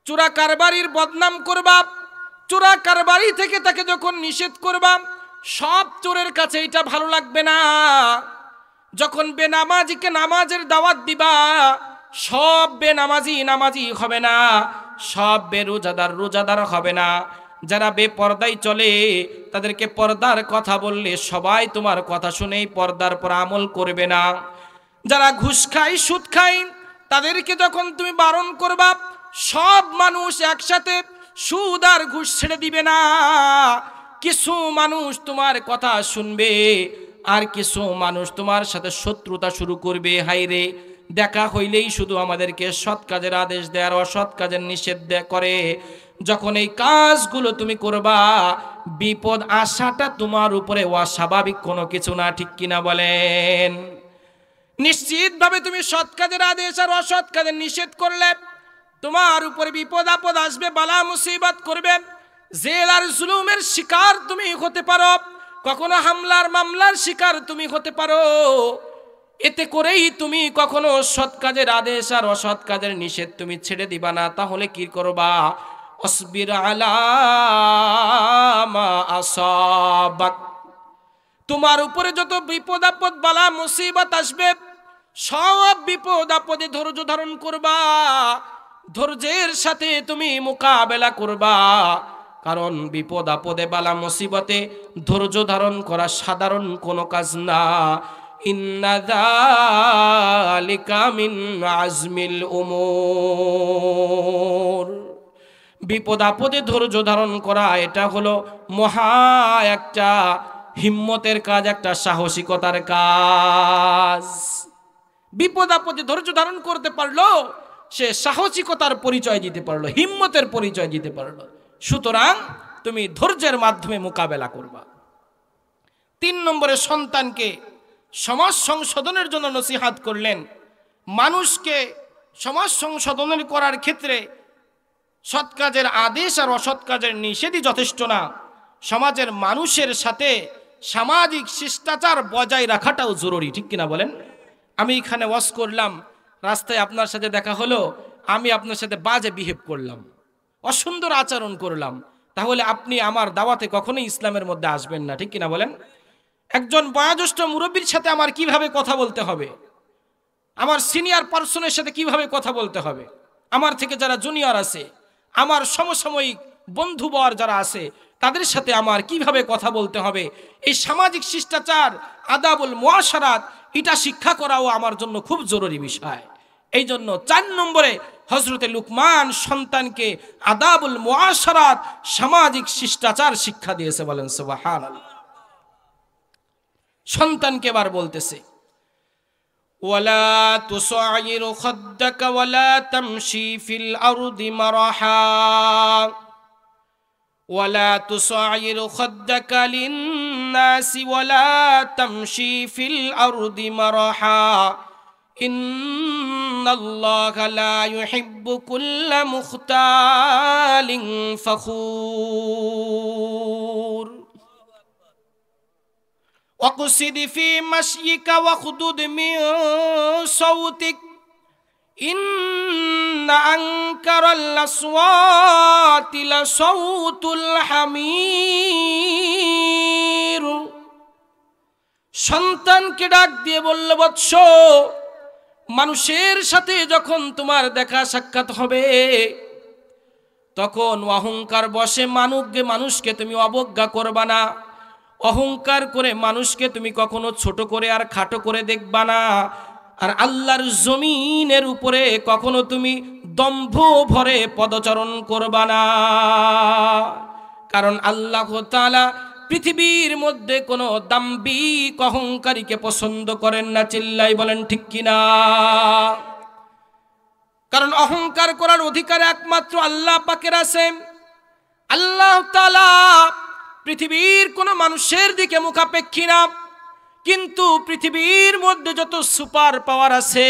চোরা কারবারির বদনাম করবা, চোরা কারবারি থেকে তাকে যখন নিষেধ করবা, সব চোরের কাছে এটা ভালো লাগবে না। যখন বেনামাজিকে নামাজের দাওয়াত দিবা, সব বেনামাজি নামাজি হবে না, সব বেরোজাদার রোজাদার হবে না। যারা বেপর্দায় চলে তাদেরকে পর্দার কথা বললে সবাই তোমার কথা শুনেই পর্দার পর আমল করবে না। যারা ঘুষ খায় সুদ খায় তাদেরকে যখন তুমি বারণ করবা, সব মানুষ একসাথে সুদ আর ঘুষ ছেড়ে দিবে না। কিছু মানুষ তোমার কথা শুনবে আর কিছু মানুষ তোমার সাথে শত্রুতা শুরু করবে। হাইরে, দেখা হইলেই শুধু আমাদেরকে সৎ কাজের আদেশ দেয় আর অসৎ কাজের নিষেধ করে। যখন এই কাজগুলো তুমি করবা, বিপদ আসাটা তোমার উপরে অস্বাভাবিক কোনো কিছু না, ঠিক কিনা বলেন? নিশ্চিতভাবে তুমি সৎ কাজের আদেশ আর অসৎ কাজের নিষেধ করলে তোমার উপরে বিপদ আপদ আসবে, বালা মুসিবত করবে। জেল আর জুলুমের শিকার তুমি হতে পারো, কখনো হামলার মামলার শিকার তুমি হতে পারো। এতে করেই তুমি কখনো সৎ কাজের আদেশ আর অসৎ কাজের নিষেধ তুমি ছেড়ে দিবা না। তাহলে কি করবা? আসবির আলা মা আসাবাক, তোমার উপরে যত বিপদ আপদ বালা মুসিবত আসবে সব বিপদ আপদে ধৈর্য ধারণ করবা, ধৈর্যের সাথে তুমি মোকাবেলা করবা। কারণ বিপদ আপদে বালা মুসিবতে ধৈর্য ধারণ করা সাধারণ কোনো কাজ না। ইন্না যালিকা মিন আজমিল উমুর, বিপদ আপদে ধৈর্য ধারণ করা এটা হলো মহা একটা হিম্মতের কাজ, একটা সাহসিকতার কাজ। বিপদ আপদে ধৈর্য ধারণ করতে পারলো, সে সাহসিকতার পরিচয় দিতে পারলো, হিম্মতের পরিচয় দিতে পারলো। সুতরাং তুমি ধৈর্যের মাধ্যমে মোকাবেলা করবা। 3 নম্বরে সন্তানকে সমাজ সংশোধনের জন্য নসিহাত করলেন। মানুষকে সমাজ সংশোধনের করার ক্ষেত্রে সৎ কাজের আদেশ আর অসৎ কাজের নিষেধই যথেষ্ট না, সমাজের মানুষের সাথে সামাজিক শিষ্টাচার বজায় রাখাটাও জরুরি, ঠিক কিনা বলেন? আমি এখানে ওয়াজ করলাম, রাস্তায় আপনার সাথে দেখা হলো, আমি আপনার সাথে বাজে বিহেভ করলাম, অসুন্দর আচরণ করলাম, তাহলে আপনি আমার দাওয়াতে কখনোই ইসলামের মধ্যে আসবেন না, ঠিক কিনা বলেন? একজন বয়োজ্যেষ্ঠ মুরব্বীর সাথে আমার কিভাবে কথা বলতে হবে, আমার সিনিয়র পার্সনের সাথে কিভাবে কথা বলতে হবে, আমার থেকে যারা জুনিয়র আছে, আমার সমসাময়িক বন্ধুবর যারা আছে তাদের সাথে আমার কিভাবে কথা বলতে হবে, এই সামাজিক শিষ্টাচার আদাবুল মুআশারাত এটা শিক্ষা করাও আমার জন্য খুব জরুরি বিষয়। এই জন্য 4 নম্বরে হযরতে লুকমান সন্তানকে আদাবুল মুআশারাত সামাজিক শিষ্টাচার শিক্ষা দিয়েছে। বলেন সুবহানাল্লাহ। সন্তানকে এবার বলতেছে, ওয়ালা তুসাইরু খাদ্দাকা ওয়ালা তামশি ফিল আরদি মারহা ওয়ালা তুসাইরু খাদ্দাকা লিন-নাসি ওয়ালা তামশি ফিল আরদি মারহা ইন্নাল্লাহা লা ইউহিব্বু কুল্লা মুখতালিন ফখুর وقصد في مشيك واخدد من صوتك إن أنكر الأصوات لصوت الحمير। সন্তানকে ডাক দিয়ে বলল, বৎস, মানুষের সাথে যখন তোমার দেখা সাক্ষাৎ হবে তখন অহংকার বশে মানুষকে তুমি অবজ্ঞা করবা না, অহংকার করে মানুষকে তুমি কখনো ছোট করে আর খাটো করে দেখবা না, আর আল্লাহর জমিনের উপরে কখনো তুমি দম্ভ ভরে পদচারণ করবা না। কারণ আল্লাহ তাআলা পৃথিবীর মধ্যে কোনো দাম্ভিক অহংকারীকে পছন্দ করেন না। চিল্লাই বলেন ঠিক কিনা? কারণ অহংকার করার অধিকার একমাত্র আল্লাহ পাকের আছে। আল্লাহ তাআলা পৃথিবীর কোনো মানুষের দিকে মুখাপেক্ষী না, কিন্তু পৃথিবীর মধ্যে যত সুপার পাওয়ার আছে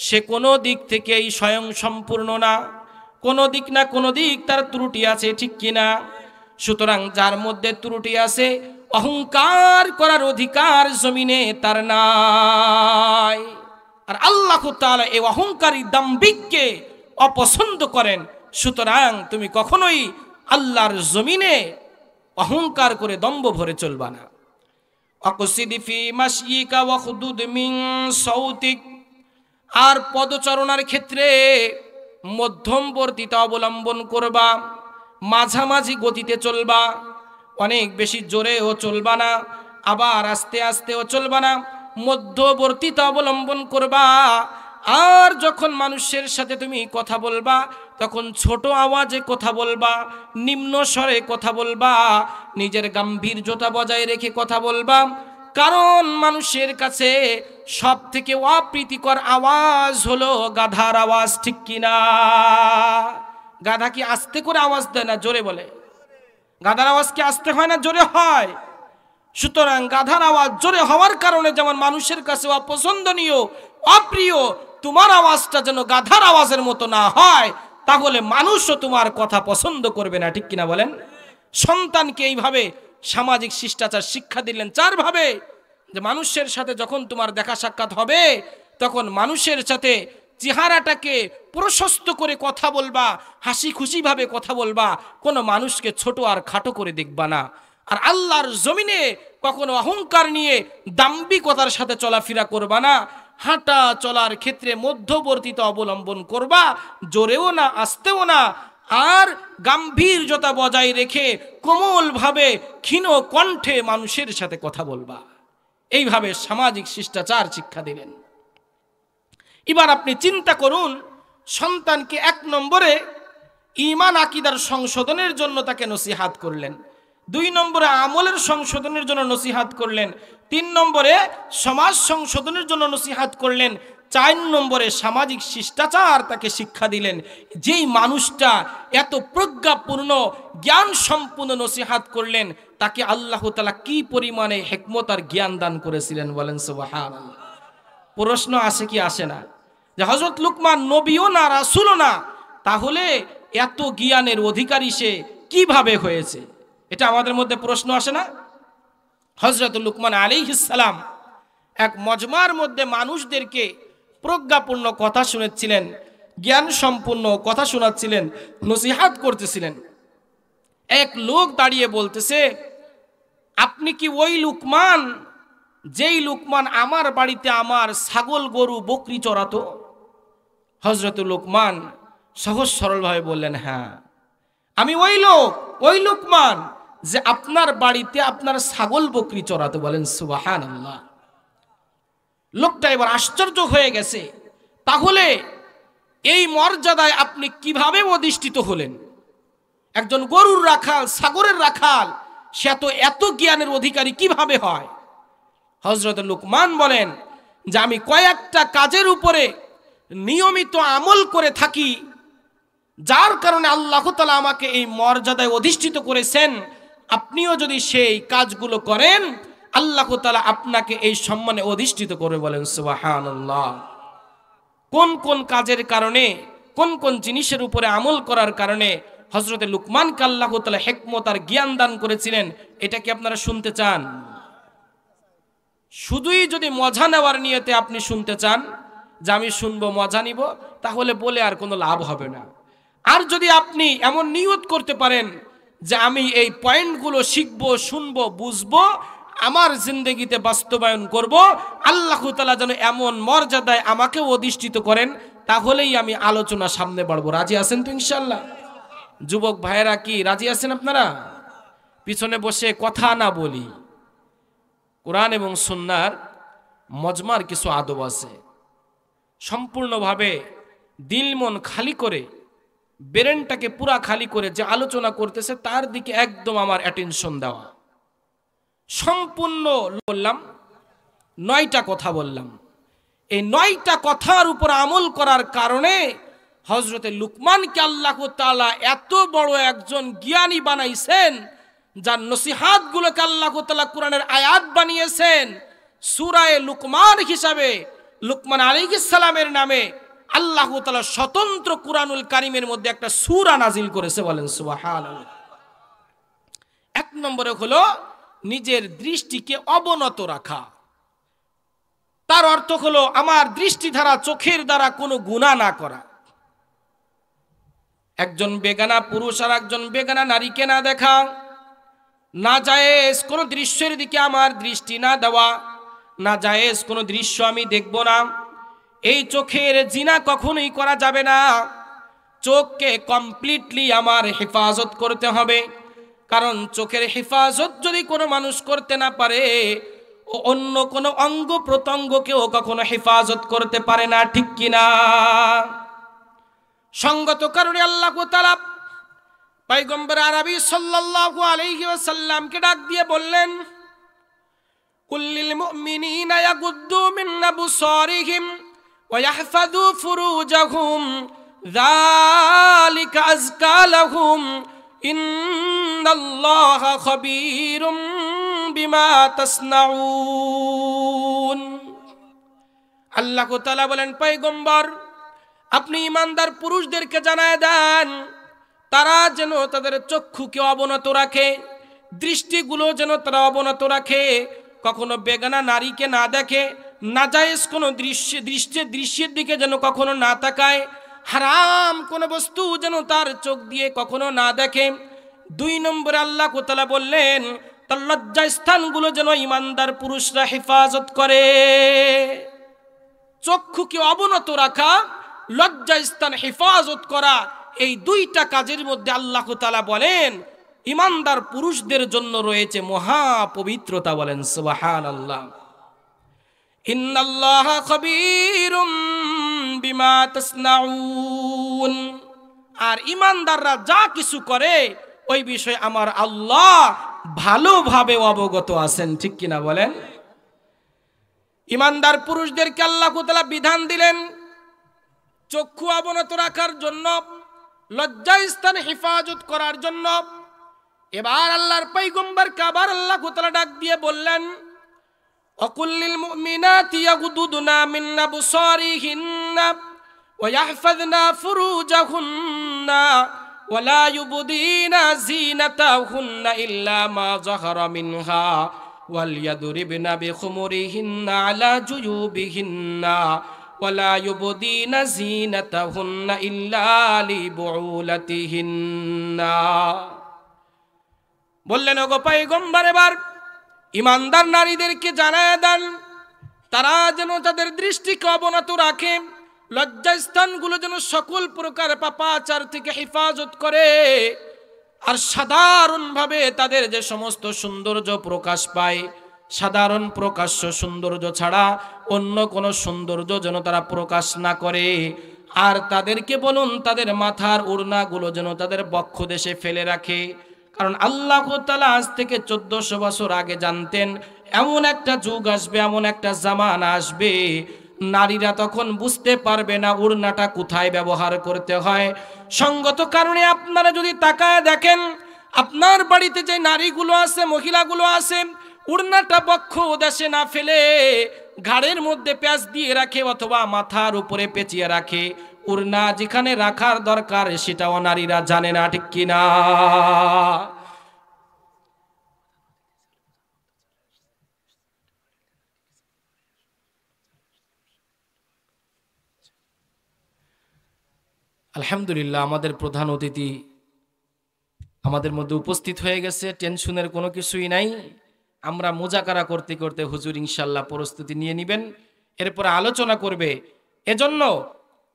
সে কোনো দিক থেকেই স্বয়ং সম্পূর্ণ না, কোনো দিক না কোনো দিক তার ত্রুটি আছে, ঠিক কিনা? সুতরাং যার মধ্যে ত্রুটি আছে, অহংকার করার অধিকার জমিনে তার নাই। আর আল্লাহ তাআলা এই অহংকারী দাম্ভিককে অপছন্দ করেন। সুতরাং তুমি কখনোই আল্লাহর জমিনে অহংকার করে দম্ভ ভরে চলবা না। অকসিদ ফি মাশয়িকা ওয়াখদুদ মিন সাউতিক, আর পদচারণার ক্ষেত্রে মধ্যমবর্তীতা অবলম্বন করবা, মাঝামাঝি গতিতে চলবা, অনেক বেশি জোরেও চলবা না, আবার আস্তে আস্তেও চলবা না, মধ্যবর্তীতা অবলম্বন করবা। আর যখন মানুষের সাথে তুমি কথা বলবা তখন ছোট আওয়াজে কথা বলবা, নিম্ন স্বরে কথা বলবা, নিজের গাম্ভীর্যতা বজায় রেখে কথা বলবা। কারণ মানুষের কাছে সব থেকে অপ্রীতিকর আওয়াজ হলো গাধার আওয়াজ, ঠিক কিনা? গাধা কি আস্তে করে আওয়াজ দেয় না জোরে বলে? গাধার আওয়াজ কি আস্তে হয় না জোরে হয়? সুতরাং গাধার আওয়াজ জোরে হওয়ার কারণে যেমন মানুষের কাছে অপছন্দনীয়, অপ্রিয়, তোমার আওয়াজটা যেন গাধার আওয়াজের মতো না হয়, তাহলে মানুষও তোমার কথা পছন্দ করবে না, ঠিক কিনা বলেন? সন্তানকে এইভাবে সামাজিক শিষ্টাচার শিক্ষা দিলেন 4 ভাবে, যে মানুষের সাথে যখন তোমার দেখা সাক্ষাৎ হবে তখন মানুষের সাথে চেহারাটাকে প্রশস্ত করে কথা বলবা, হাসি খুশি ভাবে কথা বলবা, কোনো মানুষকে ছোট আর খাটো করে দেখবা না। আর আল্লাহর জমিনে কখনো অহংকার নিয়ে দাম্ভিকতার সাথে চলাফেরা করবা না। হাঁটা চলার ক্ষেত্রে মধ্যবর্তীতা অবলম্বন করবা, জোরেও না আস্তেও না, আর গাম্ভীর্যতা বজায় রেখে কোমলভাবে ক্ষীণ কণ্ঠে মানুষের সাথে কথা বলবা। এইভাবে সামাজিক শিষ্টাচার শিক্ষা দিলেন। এবার আপনি চিন্তা করুন, সন্তানকে 1 নম্বরে ঈমান আকীদার সংশোধনের জন্য তাকে নসিহাত করলেন, 2 নম্বরে আমলের সংশোধনের জন্য নসিহাত করলেন, 3 নম্বরে সমাজ সংশোধনের জন্য নসিহাত করলেন, 4 নম্বরে সামাজিক শিষ্টাচার তাকে শিক্ষা দিলেন। যেই মানুষটা এত প্রজ্ঞাপূর্ণ জ্ঞান সম্পূর্ণ নসিহাত করলেন, তাকে আল্লাহ তাআলা কি পরিমাণে হিকমত আর জ্ঞান দান করেছিলেন বলেন সুবহানাল্লাহ। প্রশ্ন আসে কি আসে না, যে হযরত লুকমান নবীও না রাসূলও না, তাহলে এত জ্ঞানের অধিকারী সে কিভাবে হয়েছে? এটা আমাদের মধ্যে প্রশ্ন আসে না? হযরত লুকমান আলাইহিস সালাম এক মজমার মধ্যে মানুষদেরকে প্রজ্ঞাপূর্ণ কথা শোনাচ্ছিলেন, জ্ঞান সম্পূর্ণ কথা শোনাচ্ছিলেন, নসিহাত করতেছিলেন। এক লোক দাঁড়িয়ে বলতেছে, আপনি কি ওই লুকমান যেই লুকমান আমার বাড়িতে আমার ছাগল গরু বকরি চড়াতো? হযরত লুকমান সহজ সরলভাবে বললেন, হ্যাঁ আমি ওই লুকমান যে আপনার বাড়িতে আপনার ছাগল বকরি চড়াতো। বলেন সুবহানাল্লাহ। লোকটা এবার আশ্চর্য হয়ে গেছে, তাহলে এই মর্যাদায় আপনি কিভাবে অধিষ্ঠিত হলেন? একজন গরুর রাখাল, ছাগলের রাখাল, সে তো এত জ্ঞানের অধিকারী কিভাবে হয়? হযরত লুকমান বলেন যে আমি কয়েকটা কাজের উপরে নিয়মিত আমল করে থাকি, যার কারণে আল্লাহ তাআলা আমাকে এই মর্যাদায় অধিষ্ঠিত করেছেন। আপনিও যদি সেই কাজগুলো করেন, আল্লাহ তাআলা আপনাকে এই সম্মানে অধিষ্ঠিত করবে। বলেন সুবহানাল্লাহ। কোন কোন কাজের কারণে, কোন কোন জিনিসের উপরে আমল করার কারণে হযরত লুকমানকে আল্লাহ তাআলা হিকমত আর জ্ঞান দান করেছিলেন, এটা কি আপনারা শুনতে চান? শুধুই যদি মজা নেওয়ার নিয়তে আপনি শুনতে চান যে আমি শুনবো, মজা নিব, তাহলে বলে আর কোনো লাভ হবে না। আর যদি আপনি এমন নিয়ত করতে পারেন যে আমি এই পয়েন্টগুলো শিখবো, শুনবো, বুঝবো, আমার জিন্দগিতে বাস্তবায়ন করব, আল্লাহ তাআলা যেন এমন মর্যাদায় আমাকে অধিষ্ঠিত করেন, তাহলেই আমি আলোচনা সামনে বাড়বো। রাজি আছেন তো ইনশাআল্লাহ? যুবক ভাইয়েরা কি রাজি আছেন আপনারা? পিছনে বসে কথা না বলি। কোরআন এবং সুন্নাহর মজমার কিছু আদব আছে। সম্পূর্ণভাবে দিল মন খালি করে, ব্রেনটাকে পুরা খালি করে যে আলোচনা করতেছে তার দিকে একদম আমার অ্যাটেনশন দেওয়া। সম্পূর্ণ বললাম, 9টা কথা বললাম। এই 9টা কথার উপর আমল করার কারণে হযরতে লুকমানকে আল্লাহ তাআলা এত বড় একজন জ্ঞানী বানাইছেন, যার নসিহাতগুলোকে আল্লাহ তাআলা কোরআনের আয়াত বানিয়েছেন। সূরা লুকমান হিসাবে লুকমান আলাইহিস সালামের নামে আল্লাহ তাআলা স্বতন্ত্র কুরআনুল কারীমের মধ্যে একটা সূরা নাজিল করেছে। বলেন সুবহানাল্লাহ। 1 নম্বরে হলো নিজের দৃষ্টিকে অবনত রাখা। তার অর্থ হলো আমার দৃষ্টি দ্বারা, চোখের দ্বারা কোনো গুনাহ না করা। একজন বেগানা পুরুষ আর একজন বেগানা নারীকে না দেখা, নাজায়েজ কোনো দৃশ্যের দিকে আমার দৃষ্টি না দেওয়া, নাজায়েজ কোনো দৃশ্য আমি দেখব না। এই চোখের জিনা কখনোই করা যাবে না। চোখকে কমপ্লিটলি আমার হেফাজত করতে হবে, কারণ চোখের হেফাজত যদি কোনো মানুষ করতে না পারে, ও অন্য কোনো অঙ্গ প্রত্যঙ্গকেও কখনো হেফাজত করতে পারে না, ঠিক কিনা? সঙ্গত কারণে আল্লাহ তাআলা পয়গম্বর আরবি সাল্লাল্লাহু আলাইহি ওয়াসাল্লামকে ডাক দিয়ে বললেন, কুল্লিল মুমিনিনা ইয়াগুদ্দু মিন আবসারিহিম ওয়া ইয়াহফাযু ফুরুজাহুম যালিকা আযকা লাহুম ইন্নাল্লাহা খাবীরুম বিমা তাসনাউন। আল্লাহ তাআলা বলেন, পয়গম্বর আপনি ইমানদার পুরুষদেরকে জানায় দেন, তারা যেন তাদের চক্ষুকে অবনত রাখে, দৃষ্টিগুলো যেন তারা অবনত রাখে, কখনো বেগানা নারীকে না দেখে, নাজায়েজ কোনো দৃশ্যের দিকে যেন কখনো না তাকায়, হারাম কোনো বস্তু যেন তার চোখ দিয়ে কখনো না দেখে। 2 নম্বরে আল্লাহ তাআলা বললেন, তার লজ্জা স্থানগুলো যেন ইমানদার পুরুষরা হেফাজত করে। চক্ষুকে অবনত রাখা, লজ্জা স্থান হেফাজত করা, এই 2টা কাজের মধ্যে আল্লাহ তাআলা বলেন ইমানদার পুরুষদের জন্য রয়েছে মহা পবিত্রতা। বলেন সুবহানাল্লাহ। ইন্নাল্লাহা খাবীরুম বিমা তাসনাউন। আর ইমানদাররা যা কিছু করে ওই বিষয়ে আমার আল্লাহ ভালোভাবে অবগত আছেন, ঠিক কিনা বলেন? ইমানদার পুরুষদেরকে আল্লাহ তাআলা বিধান দিলেন চক্ষু অবনত রাখার জন্য, লজ্জা স্থান হেফাজত করার জন্য। এবার আল্লাহর পয়গম্বরকে আবার আল্লাহ তাআলা ডাক দিয়ে বললেন, ওয়াকুল্লিল মুমিনাতি ইয়াগুদুদনা মিন আবসারিহিন্না ওয়া ইয়াহফাযনা ফুরুজাহুন্না ওয়া লা ইউবদিনা যিনাতাহুন্না ইল্লা মা যাহারা মিনহা ওয়াল ইয়াদরিবনা বিখুমুরিহিন্না আলা জুয়ুবিহিন্না ওয়ালা ইউবদিনা যিনাতাহুন্না ইল্লা লিবুউলাতিহিন্না। বললেন, ওগো পয়গম্বর এবার ইমানদার নারীদেরকে জানায় দেন তারা যেন তাদের দৃষ্টিকে অবনত রাখে, লজ্জাস্থানগুলো যেন সকল প্রকার পাপাচার থেকে হেফাজত করে, আর সাধারণভাবে তাদের যে সমস্ত সৌন্দর্য প্রকাশ পায়, সাধারণ প্রকাশ্য সৌন্দর্য ছাড়া অন্য কোনো সৌন্দর্য যেন তারা প্রকাশ না করে। আর তাদেরকে বলুন তাদের মাথার ওড়নাগুলো যেন তাদের বক্ষদেশে ফেলে রাখে, কারণ আল্লাহ তাআলা আজ থেকে 1400 বছর আগে জানতেন এমন একটা যুগ আসবে, এমন একটা জামানা আসবে, নারীরা তখন বুঝতে পারবে না ওড়নাটা কোথায় ব্যবহার করতে হয়। সঙ্গত কারণে আপনারা যদি তাকায় দেখেন, আপনার বাড়িতে যে নারীগুলো আছে, মহিলাগুলো আছে, ওড়নাটা বক্ষ দেশে না ফেলে ঘাড়ের মধ্যে প্যাঁচ দিয়ে রাখে অথবা মাথার উপরে পেঁচিয়ে রাখে। ওড়না যেখানে রাখার দরকার সেটাও নারীরা জানে না, ঠিক কিনা? আলহামদুলিল্লাহ, আমাদের প্রধান অতিথি আমাদের মধ্যে উপস্থিত হয়ে গেছে। টেনশনের কোনো কিছুই নাই। আমরা মুজাকারা করতে করতে হুজুর ইনশাল্লাহ প্রস্তুতি নিয়ে নেবেন, এরপরে আলোচনা করবে। এজন্য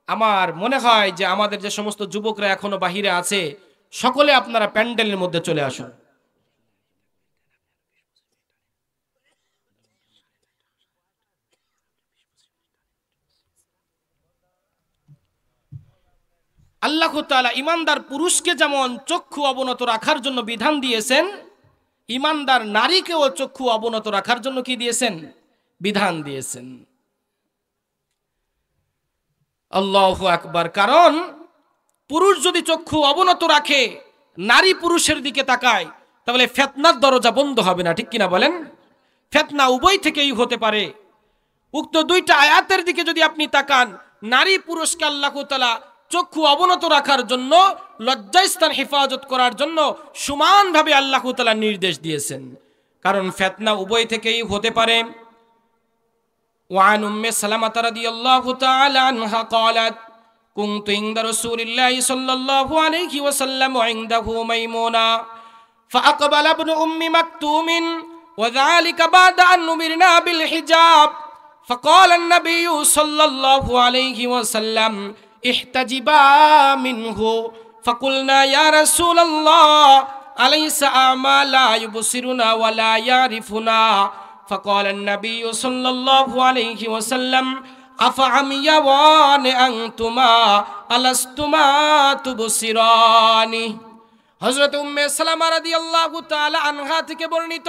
আমার মনে হয় যে আমাদের যে সমস্ত যুবকরা এখনো বাহিরে আছে, সকলে আপনারা প্যান্ডেলের মধ্যে চলে আসুন। আল্লাহ তাআলা ইমানদার পুরুষকে যেমন চক্ষু অবনত রাখার জন্য বিধান দিয়েছেন, ইমানদার নারীকেও চক্ষু অবনত রাখার জন্য কি দিয়েছেন? বিধান দিয়েছেন। আল্লাহু আকবার। কারণ পুরুষ যদি চক্ষু অবনত রাখে, নারী পুরুষের দিকে তাকায়, তাহলে ফিতনার দরজা বন্ধ হবে না, ঠিক কিনা বলেন? ফিতনা উভয় থেকেই হতে পারে। উক্ত 2টা আয়াতের দিকে যদি আপনি তাকান, নারী পুরুষকে আল্লাহ তাআলা চক্ষু অবনত রাখার জন্য, লজ্জাস্থান হেফাজত করার জন্য সমানভাবে আল্লাহ তাআলা নির্দেশ দিয়েছেন, কারণ ফিতনা উভয় থেকেই হতে পারে। ওয়ান উম্মে সালামা রাদিয়াল্লাহু তাআলা আনহা ক্বালাত কুনতু ইনদা রাসূলিল্লাহি সাল্লাল্লাহু আলাইহি ওয়াসাল্লাম ওয়া ইনদাহু মাইমুনা فأقبل ابن أم مكتوم وذلك بعد أن أمرنا بالحجاب فقال النبي صلى الله عليه وسلم احتجبا منه فقلنا يا رسول الله أليس أعمى لا يبصرنا ولا يعرفنا فقال النبي صلى الله عليه وسلم أفعميان أنتما ألستما تبصران হযরত উম্মে সালামা রাদিয়াল্লাহু তাআলা আনহা থেকে বর্ণিত,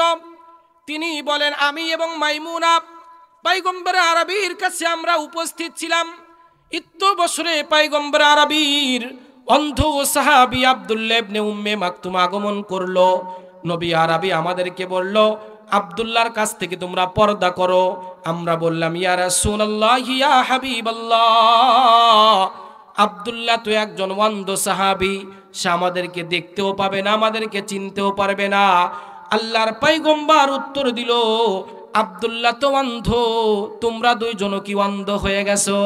তিনি বলেন আমি এবং মাইমুনা পয়গম্বর আরবীর কাছে আমরা উপস্থিত ছিলাম। ইত্তো বছরে পয়গম্বর আরবীর অন্ধ সাহাবী আব্দুল্লাহ ইবনে উম্মে মাকতুম আগমন করলো। নবী আরবী আমাদেরকে বলল, আব্দুল্লাহর কাছ থেকে তোমরা পর্দা করো। আমরা বললাম ইয়া রাসূলুল্লাহ ইয়া হাবিবাল্লাহ, আব্দুল্লাহ তো একজন অন্ধ সাহাবী, সে আমাদেরকে দেখতেও পাবে না, আমাদেরকে চিনতেও পারবে না। আল্লাহর পয়গম্বর উত্তর দিল, আব্দুল্লাহ তো অন্ধ, তোমরা দুইজন কি অন্ধ হয়ে গেছো?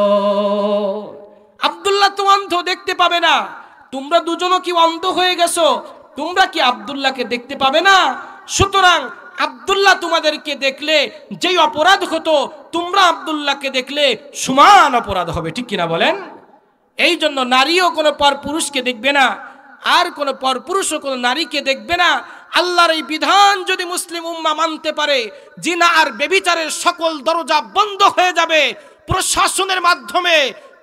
আব্দুল্লাহ তো অন্ধ, দেখতে পাবে না, তোমরা দুজন কি অন্ধ হয়ে গেছো? তোমরা কি আব্দুল্লাহকে দেখতে পাবে না? সুতরাং আব্দুল্লাহ তোমাদেরকে দেখলে যেই অপরাধ হতো, তোমরা আব্দুল্লাহকে দেখলে সমান অপরাধ হবে, ঠিক কিনা বলেন? এই জন্য নারীও কোনো পর পুরুষকে দেখবে না, আর কোনো পর পুরুষও কোনো নারীকে দেখবে না। আল্লাহর এই বিধান যদি মুসলিম উম্মাহ মানতে পারে, জিনা আর ব্যভিচারের সকল দরজা বন্ধ হয়ে যাবে। প্রশাসনের মাধ্যমে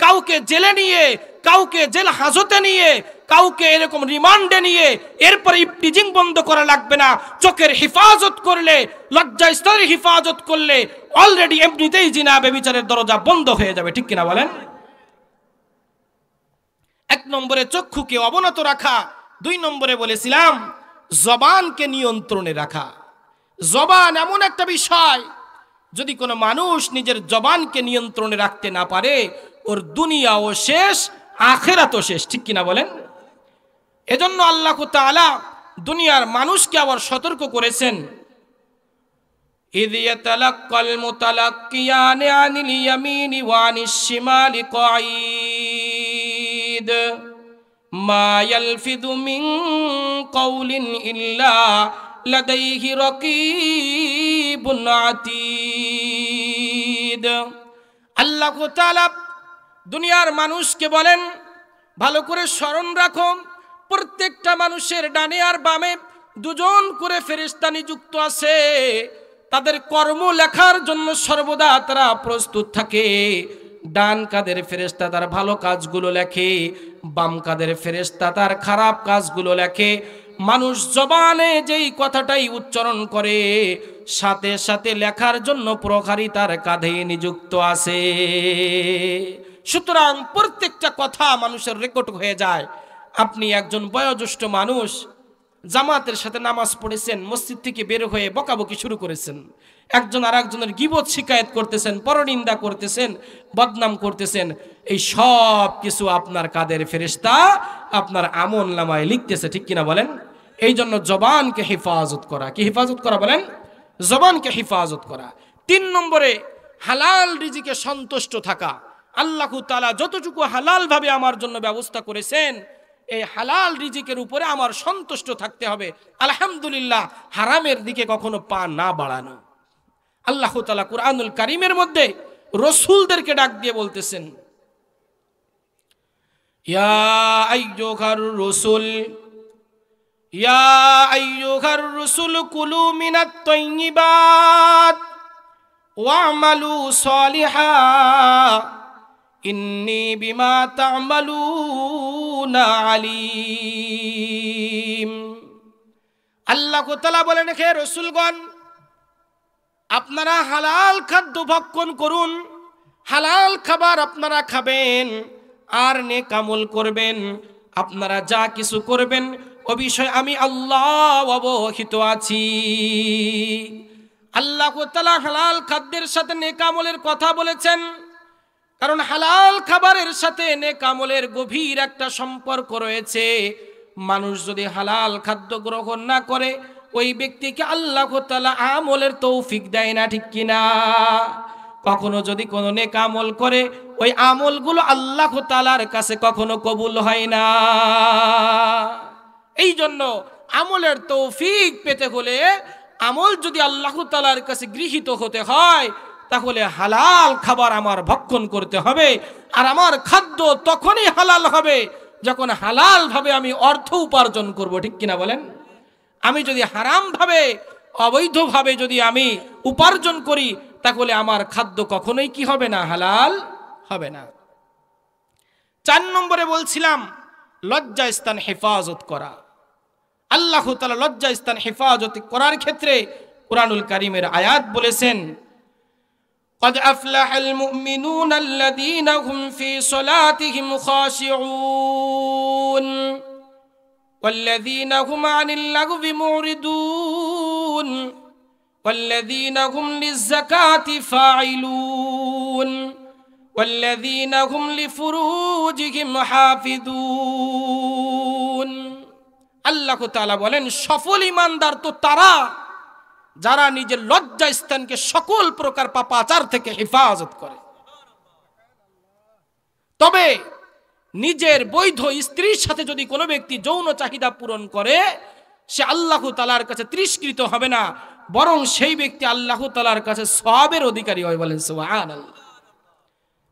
কাউকে জেলে নিয়ে, কাউকে জেল হাজতে নিয়ে, কাউকে এরকম রিমান্ডে নিয়ে এরপরে ইফতিজিং বন্ধ করা লাগবে না। চোখের হিফাজত করলে, লজ্জাস্থানের হিফাজত করলে অলরেডি এমনিতেই জিনা ব্যভিচারের দরজা বন্ধ হয়ে যাবে, ঠিক কিনা বলেন? এক নম্বরে চক্ষুকে অবনত রাখা, দুই নম্বরে বলেছিলাম জবানকে নিয়ন্ত্রণে রাখা। জবান এমন একটা বিষয়, যদি কোনো মানুষ নিজের জবানকে নিয়ন্ত্রণে রাখতে না পারে, ওর দুনিয়াও শেষ, আখিরাতও শেষ, ঠিক কিনা বলেন? এজন্য আল্লাহ তাআলা দুনিয়ার মানুষকে আবার সতর্ক করেছেন, ইয ইয়াতালাক্কাল মুতালাক্কিয়ানি আনিল ইয়ামিনি ওয়া আনিশ শিমালি কাঈদ মা ইয়ালফিযু মিন কাওলিন ইল্লা লাদাইহি রাকীবুন আতীদ। আল্লাহ তাআলা দুনিয়ার মানুষকে বলেন, ভালো করে স্মরণ রাখো, প্রত্যেকটা মানুষের ডানে আর বামে দুজন করে ফেরেশতা নিযুক্ত আছে। তাদের কর্ম লেখার জন্য সর্বদা তারা প্রস্তুত থাকে। ডান কাদের ফেরেশতা তার ভালো কাজগুলো লেখে, বাম কাদের ফেরেশতা তার খারাপ কাজগুলো লেখে। মানুষ জবানে যেই কথাটাই উচ্চারণ করে, সাথে সাথে লেখার জন্য প্রহরী তার কাঁধে নিযুক্ত আছে। সুতরাং প্রত্যেকটা কথা মানুষের রেকর্ড হয়ে যায়। আপনি একজন বয়োজ্যেষ্ঠ মানুষ, জামাতের সাথে নামাজ পড়েছেন, মসজিদ থেকে বের হয়ে বকাবকি শুরু করেছেন, একজন আর একজনের গীবত শিকায়েত করতেছেন, পরনিন্দা করতেছেন, বদনাম করতেছেন, এই সব কিছু আপনার কাদের ফেরেশতা আপনার আমলনামায় লিখতেছে, ঠিক কিনা বলেন? এই জন্য জবানকে হেফাজত করা, কি হেফাজত করা বলেন? জবানকে হেফাজত করা। তিন নম্বরে হালাল রিজিকে সন্তুষ্ট থাকা। আল্লাহ তাআলা যতটুকু হালাল ভাবে আমার জন্য ব্যবস্থা করেছেন, এই হালাল রিজিকের উপরে আমার সন্তুষ্ট থাকতে হবে, আলহামদুলিল্লাহ। হারামের দিকে কখনো পা না বাড়ানো। আল্লাহ তাআলা কুরআনুল কারীমের মধ্যে রাসূলদেরকে ডাক দিয়ে বলতেছেন, ইয়া আইয়ুহার রাসূল, ইয়া আইয়ুহার রাসূল কুলু মিনাত তাইয়্যিবাত ওয়া'মালু সালিহা ইন্নী বিমা তা'মালুনা আলীম। আল্লাহ তাআলা বলেন, হে রাসূলগণ, আপনারা হালাল খাদ্য ভক্ষণ করুন, হালাল খাবার আপনারা খাবেন, আর নেক আমল করবেন। আপনারা যা কিছু করবেন ও বিষয়ে আমি আল্লাহ অবহিত আছি। আল্লাহ তাআলা হালাল খাদ্যের সাথে নেক আমলের কথা বলেছেন, কারণ হালাল খাবারের সাথে নেক আমলের গভীর একটা সম্পর্ক রয়েছে। মানুষ যদি হালাল খাদ্য গ্রহণ না করে, ওই ব্যক্তিকে আল্লাহ তাআলা আমলের তৌফিক দেয় না, ঠিক কিনা? কখনো যদি কোনো নেক আমল করে, ওই আমলগুলো আল্লাহ তাআলার কাছে কখনো কবুল হয় না। এই জন্য আমলের তৌফিক পেতে হলে, আমল যদি আল্লাহ তাআলার কাছে গৃহীত হতে হয়, তাহলে হালাল খাবার আমার ভক্ষণ করতে হবে। আর আমার খাদ্য তখনই হালাল হবে যখন হালাল ভাবে আমি অর্থ উপার্জন করব, ঠিক কিনা বলেন? আমি যদি হারাম ভাবে, অবৈধভাবে যদি আমি উপার্জন করি, তাহলে আমার খাদ্য কখনোই কি হবে না? হালাল হবে না। 4 নম্বরে বলছিলাম লজ্জা স্থান হেফাজত করা। আল্লাহ তাআলা লজ্জা স্থান হেফাজত করার ক্ষেত্রে কুরআনুল কারীমের আয়াত বলেছেন, قد أفلح المؤمنون الذين هم في صلاتهم خاشعون والذين هم عن اللغو معرضون والذين هم للزكاة فاعلون والذين هم لفروجهم حافظون। আল্লাহ তাআলা বলেন, সফল ঈমানদার তো তারা যারা নিজের লজ্জা স্থানকে সকল প্রকার পাপাচার থেকে হেফাজত করে। তবে নিজের বৈধ স্ত্রীর সাথে যদি কোনো ব্যক্তি যৌন চাহিদা পূরণ করে, সে আল্লাহ তাআলার কাছে তিরস্কৃত হবে না, বরং সেই ব্যক্তি আল্লাহ তাআলার কাছে সওয়াবের অধিকারী হয়। বলেন সুবহানাল্লাহ।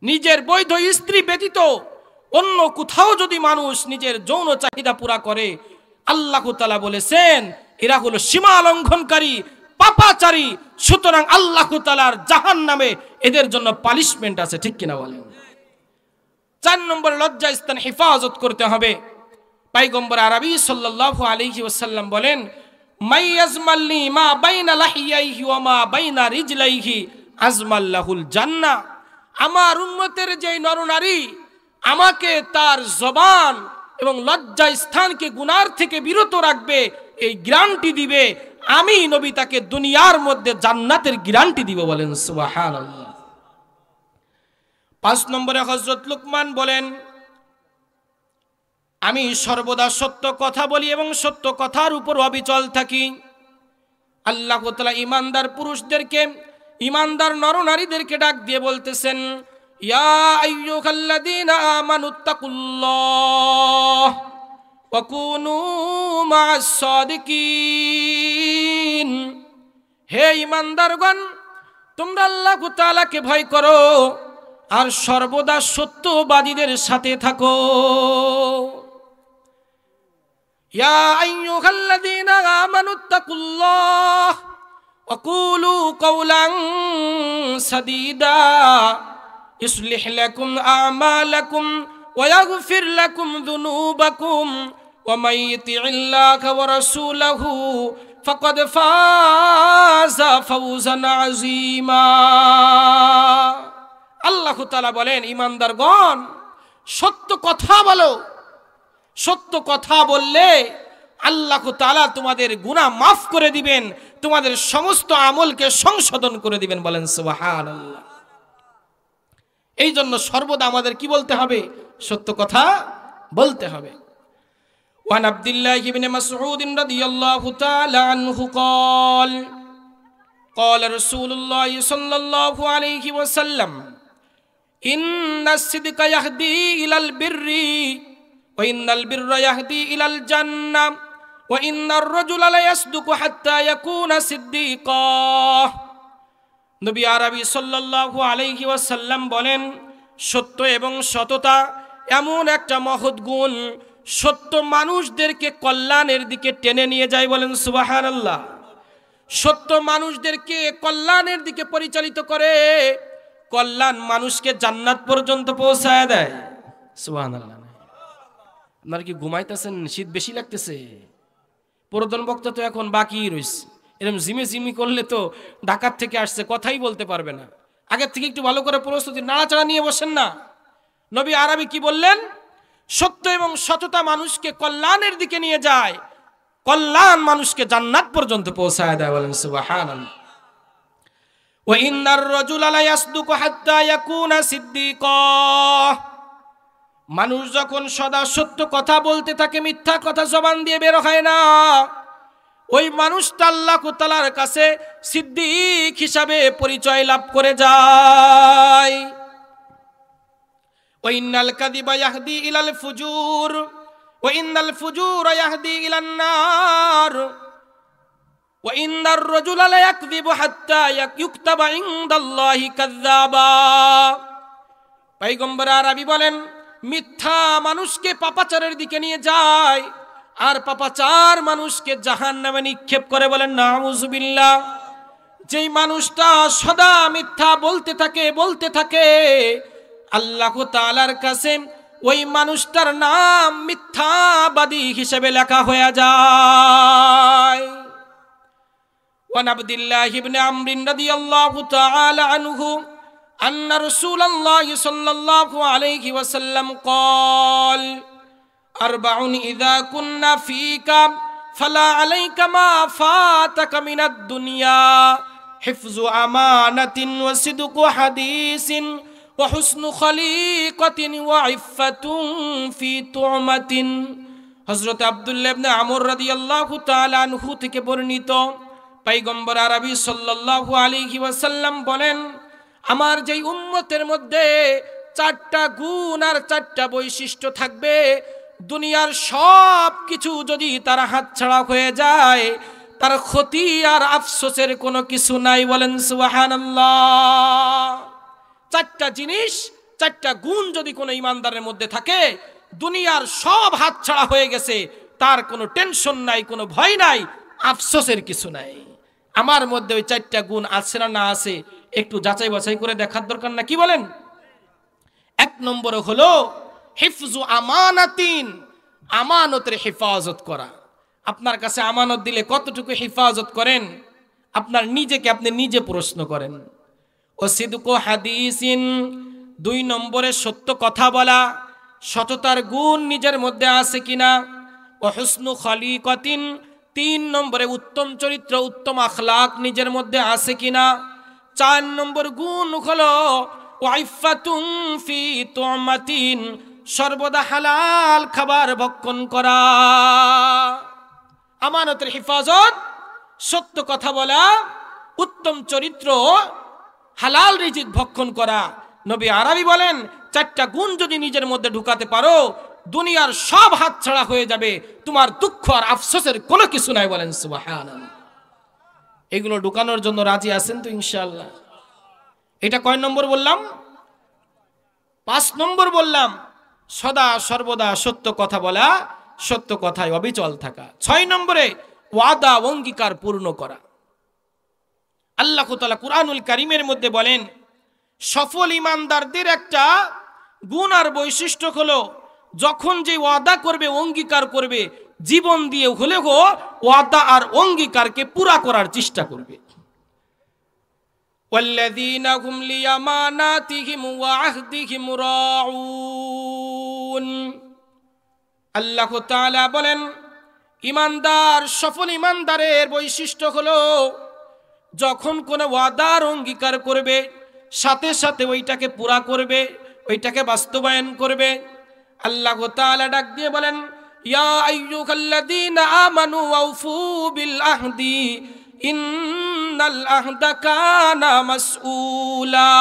নিজের বৈধ স্ত্রী ব্যতীত অন্য কোথাও যদি মানুষ নিজের যৌন চাহিদা পুরা করে, আল্লাহ তাআলা বলেছেন এরা হলো সীমা লঙ্ঘনকারী, পাপাচারী। সুতরাং আল্লাহ তাআলার জাহান্নামে এদের জন্য পানিশমেন্ট আছে, ঠিক কিনা বলেন? 4 নম্বর লজ্জা স্থান হেফাজত করতে হবে। পয়গম্বর আরবি সাল্লাল্লাহু আলাইহি ওয়াসাল্লাম বলেন, মাইয়াজমালনি মা বাইনা লাহিয়াইহি ওয়া মা বাইনা রিজলাইহি আজমাল্লাহুল জান্নাহ। আমার উম্মতের যে নরনারী আমাকে তার জবান এবং লজ্জা স্থানকে গুনার থেকে বিরত রাখবে, এই গ্যারান্টি দিবে, আমি নবী তাকে দুনিয়ার মধ্যে জান্নাতের গ্যারান্টি দিব। বলেন সুবহানাল্লাহ। 5 নম্বরে হযরত লুকমান বলেন, আমি সর্বদা সত্য কথা বলি এবং সত্য কথার উপর অবিচল থাকি। আল্লাহ তাআলা ঈমানদার পুরুষদেরকে, ঈমানদার নরনারীদেরকে ডাক দিয়ে বলতেছেন, ইয়া আইয়ুহাল্লাযীনা আমানুত্তাকুল্লাহ ওয়া কুনু মা'আস সাদিকিন। হে ঈমানদারগণ, তোমরা আল্লাহ তাআলাকে ভয় করো আর সর্বদা সত্যবাদীদের সাথে থাকো। ইয়া আইয়ুহাল্লাযীনা আমানুত্তাকুল্লাহ ওয়া কুলু কাওলান সাদীদা ইসলিহ লাকুম আ'মালাকুম ওয়া ইয়াগফির লাকুম যুনুবাকুম ওয়া মান ইতি'ল্লাহা ওয়া রাসূলাহু ফাকাদ ফাযা ফাওজান আযীমা। আল্লাহ তাআলা বলেন, ঈমানদারগণ সত্য কথা বলো। সত্য কথা বললে আল্লাহ তাআলা তোমাদের গুনাহ মাফ করে দিবেন, তোমাদের সমস্ত আমলকে সংশোধন করে দিবেন। বলেন সুবহানাল্লাহ। এই জন্য সর্বদা আমাদের কি বলতে হবে? সত্য কথা বলতে হবে। ওয়ান আব্দুল্লাহ ইবনে মাসউদ রাদিয়াল্লাহু তাআলা আনহু قال قال رسول الله صلى الله عليه وسلم إن الصدق يهدي إلى البر وإن البر يهدي إلى الجنة وإن الرجل لا يصدق حتى يكون صديقا। নবী আরবি সাল্লাল্লাহু আলাইহি ওয়াসাল্লাম বলেন, সত্য এবং সততা এমন একটা মহৎ গুণ, সত্য মানুষদেরকে কল্যাণের দিকে টেনে নিয়ে যায়। বলেন সুবহানাল্লাহ। সত্য মানুষদেরকে কল্যাণের দিকে পরিচালিত করে, কল্যাণ মানুষকে জান্নাত পর্যন্ত পৌঁছায় দেয়। সুবহানাল্লাহ। আপনারা কি ঘুমাইতেছেন? শীত বেশি লাগতেছে? প্রধান বক্তা তো এখন বাকি রয়েছে, এরকম জিমে জিমি করলে তো ঢাকার থেকে আসছে, কথাই বলতে পারবে না। আগের থেকে একটু ভালো করে প্রস্তুতি, নাড়াচাড়া নিয়ে বসেন না। নবী আরবি কি বললেন? সত্য এবং সততা মানুষকে কল্যাণের দিকে নিয়ে যায়, কল্যাণ মানুষকে জান্নাত পর্যন্ত পৌঁছায় দেয়। বলেন সুবহানাল্লাহ। ওয়া ইন্নার রাজুলা লা ইয়াসদুকু হাত্তা ইয়াকুনা সিদ্দিকা। মানুষ যখন সদা সত্য কথা বলতে থাকে, মিথ্যা কথা জবান দিয়ে বের হয় না, ওই মানুষটা আল্লাহ তাআলার কাছে সিদ্দিক হিসাবে পরিচয় লাভ করে যায়। ওয়া ইন্নাল কাযিবা ইয়াহদি ইলাল ফুজুর ওয়া ইন্নাল ফুজুরা ইয়াহদি ইলান নার ওয়া ইন্নার রাজুলা লা ইয়াকযিবু হাত্তা ইউকতাবা ইনদাল্লাহি কাযযাবা। পয়গম্বর আরবি বলেন, মিথ্যা মানুষকে পাপাচারের দিকে নিয়ে যায়, আর পাপাচার মানুষকে জাহান্নামে নিক্ষেপ করে। বলেন নাউযুবিল্লাহ। যেই মানুষটা সদা মিথ্যা বলতে থাকে আল্লাহ তাআলার কাছে ওই মানুষটার নাম মিথ্যাবাদী হিসেবে লেখা হয়ে যায়। ওয়ান আবদুল্লাহ ইবনে আমর রাদিয়াল্লাহু তাআলা আনহু আন্না রাসূলুল্লাহ সাল্লাল্লাহু আলাইহি ওয়াসাল্লাম قال আরবাউন ইযা কুন্না ফীকা ফালা আলাইকা মা ফাতাকা মিনাদ দুনিয়া হিফযু আমানাতিন ওয়া সিদকু হাদিসিন ওয়া হুসনু খলিকাতিন ওয়া ইফফাতুন ফি তুমাতিন। হযরত আব্দুল্লাহ ইবনে আমর রাদিয়াল্লাহু তাআলা আনহু থেকে বর্ণিত, পয়গম্বর আরবি সাল্লাল্লাহু আলাইহি ওয়াসাল্লাম বলেন, আমার যেই উম্মতের মধ্যে 4টা গুণ আর 4টা বৈশিষ্ট্য থাকবে, দুনিয়ার সব কিছু যদি তার হাতছাড়া হয়ে যায়, তার ক্ষতি আর আফসোসের কোনো কিছু নাই। বলেন সুবহানাল্লাহ। 4টা জিনিস, 4টা গুণ যদি কোনো ইমানদারের মধ্যে থাকে, দুনিয়ার সব হাতছাড়া হয়ে গেছে, তার কোনো টেনশন নাই, কোনো ভয় নাই, আফসোসের কিছু নাই। আমার মধ্যে ওই 4টা গুণ আছে না না আছে একটু যাচাই বাছাই করে দেখার দরকার না? কি বলেন? 1 নম্বর হলো হিফজু আমানাতিন, আমানতের হেফাজত করা। আপনার কাছে আমানত দিলে কতটুকু হেফাজত করেন, আপনার নিজেকে আপনি নিজে প্রশ্ন করেন। ও সিদকু হাদিসিন, 2 নম্বরে সত্য কথা বলা, সততার গুণ নিজের মধ্যে আছে কিনা। ও হুসনু খলিকাতিন, 3 নম্বরে উত্তম চরিত্র, উত্তম আখলাক নিজের মধ্যে আছে কিনা। 4 নম্বর গুণ হলো ওয়াইফাতুন ফি তুমাতিন, সর্বদা হালাল খাবার ভক্ষণ করা। আমানতের হেফাজত, সত্য কথা বলা, উত্তম চরিত্র, হালাল রিজিক ভক্ষণ করা। নবী আরবি বলেন, 4টা গুণ যদি নিজের মধ্যে ঢুকাতে পারো, দুনিয়ার সব হাতছাড়া হয়ে যাবে, তোমার দুঃখ আর আফসোসের কোনো কিছু নাই। বলেন সুবহানাল্লাহ। এগুলো ঢুকানোর জন্য রাজি আছেন তো ইনশাআল্লাহ? এটা কয় নম্বর বললাম? 5 নম্বর বললাম, সদা সর্বদা সত্য কথা বলা, সত্য কথায় অবিচল থাকা। 6 নম্বরে ওয়াদা অঙ্গীকার পূর্ণ করা। আল্লাহ তাআলা কুরআনুল কারীমের মধ্যে বলেন, সফল ঈমানদারদের একটা গুণ আর বৈশিষ্ট্য হলো, যখন যে ওয়াদা করবে, অঙ্গীকার করবে, জীবন দিয়ে হলেও ওয়াদা আর অঙ্গীকারকে পুরা করার চেষ্টা করবে। والذين هم لأماناتهم وعهدهم راعون। আল্লাহ তাআলা বলেন, ইমানদার, সফল ইমানদারের বৈশিষ্ট্য হলো যখন কোনো ওয়াদার অঙ্গীকার করবে, সাথে সাথে ওইটাকে পুরা করবে, ওইটাকে বাস্তবায়ন করবে। আল্লাহ তাআলা ডাক দিয়ে বলেন, ইয়া আইয়ুহাল্লাযীনা আমানু আউফু বিল আহদি ইন্নাল আহদা কানা মাসউলা।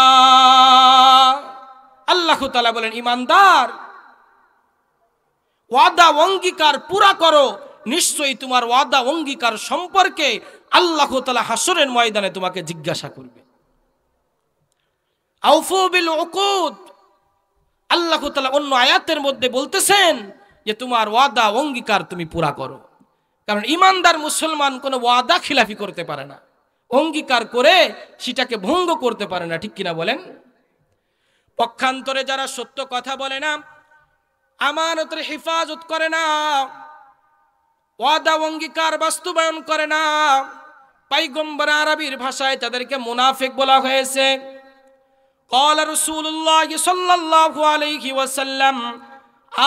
আল্লাহ তাআলা বলেন, ইমানদার, ওয়াদা অঙ্গীকার পুরা করো, নিশ্চয়ই তোমার ওয়াদা অঙ্গীকার সম্পর্কে আল্লাহ তাআলা হাসরের ময়দানে তোমাকে জিজ্ঞাসা করবে। আউফু বিল উকুদ, আল্লাহ তাআলা অন্য আয়াতের মধ্যে বলতেছেন যে তোমার ওয়াদা অঙ্গীকার তুমি পুরা করো। কারণ ইমানদার মুসলমান কোনো ওয়াদা খিলাফি করতে পারে না, অঙ্গীকার করে সেটাকে ভঙ্গ করতে পারে না। ঠিক কিনা বলেন? পক্ষান্তরে যারা সত্য কথা বলে না, আমানতের হেফাজত করে না, ওয়াদা অঙ্গীকার বাস্তবায়ন করে না, পয়গম্বর আরবির ভাষায় তাদেরকে মুনাফিক বলা হয়েছে। قال رسول الله صلى الله عليه وسلم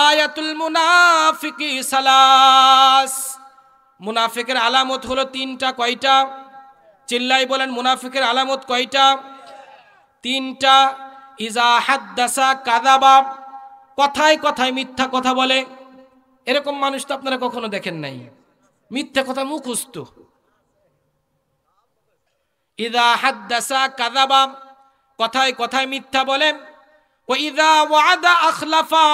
আয়াতুল মুনাফিকি সালাস। মুনাফিকের আলামত হলো 3টা। কয়টা? চিল্লাই বলেন, মুনাফিকের আলামত কয়টা? 3টা। ইজা হাদ্দাসা কাযাবা, কথায় কথায় মিথ্যা কথা বলে। এরকম মানুষ তো আপনারা কখনো দেখেন নাই, মিথ্যা কথা মুখস্থ। ইজা হাদ্দাসা কাযাবা, কথায় কথায় মিথ্যা বলে। ও ইজা ওয়াদা আখলাফা,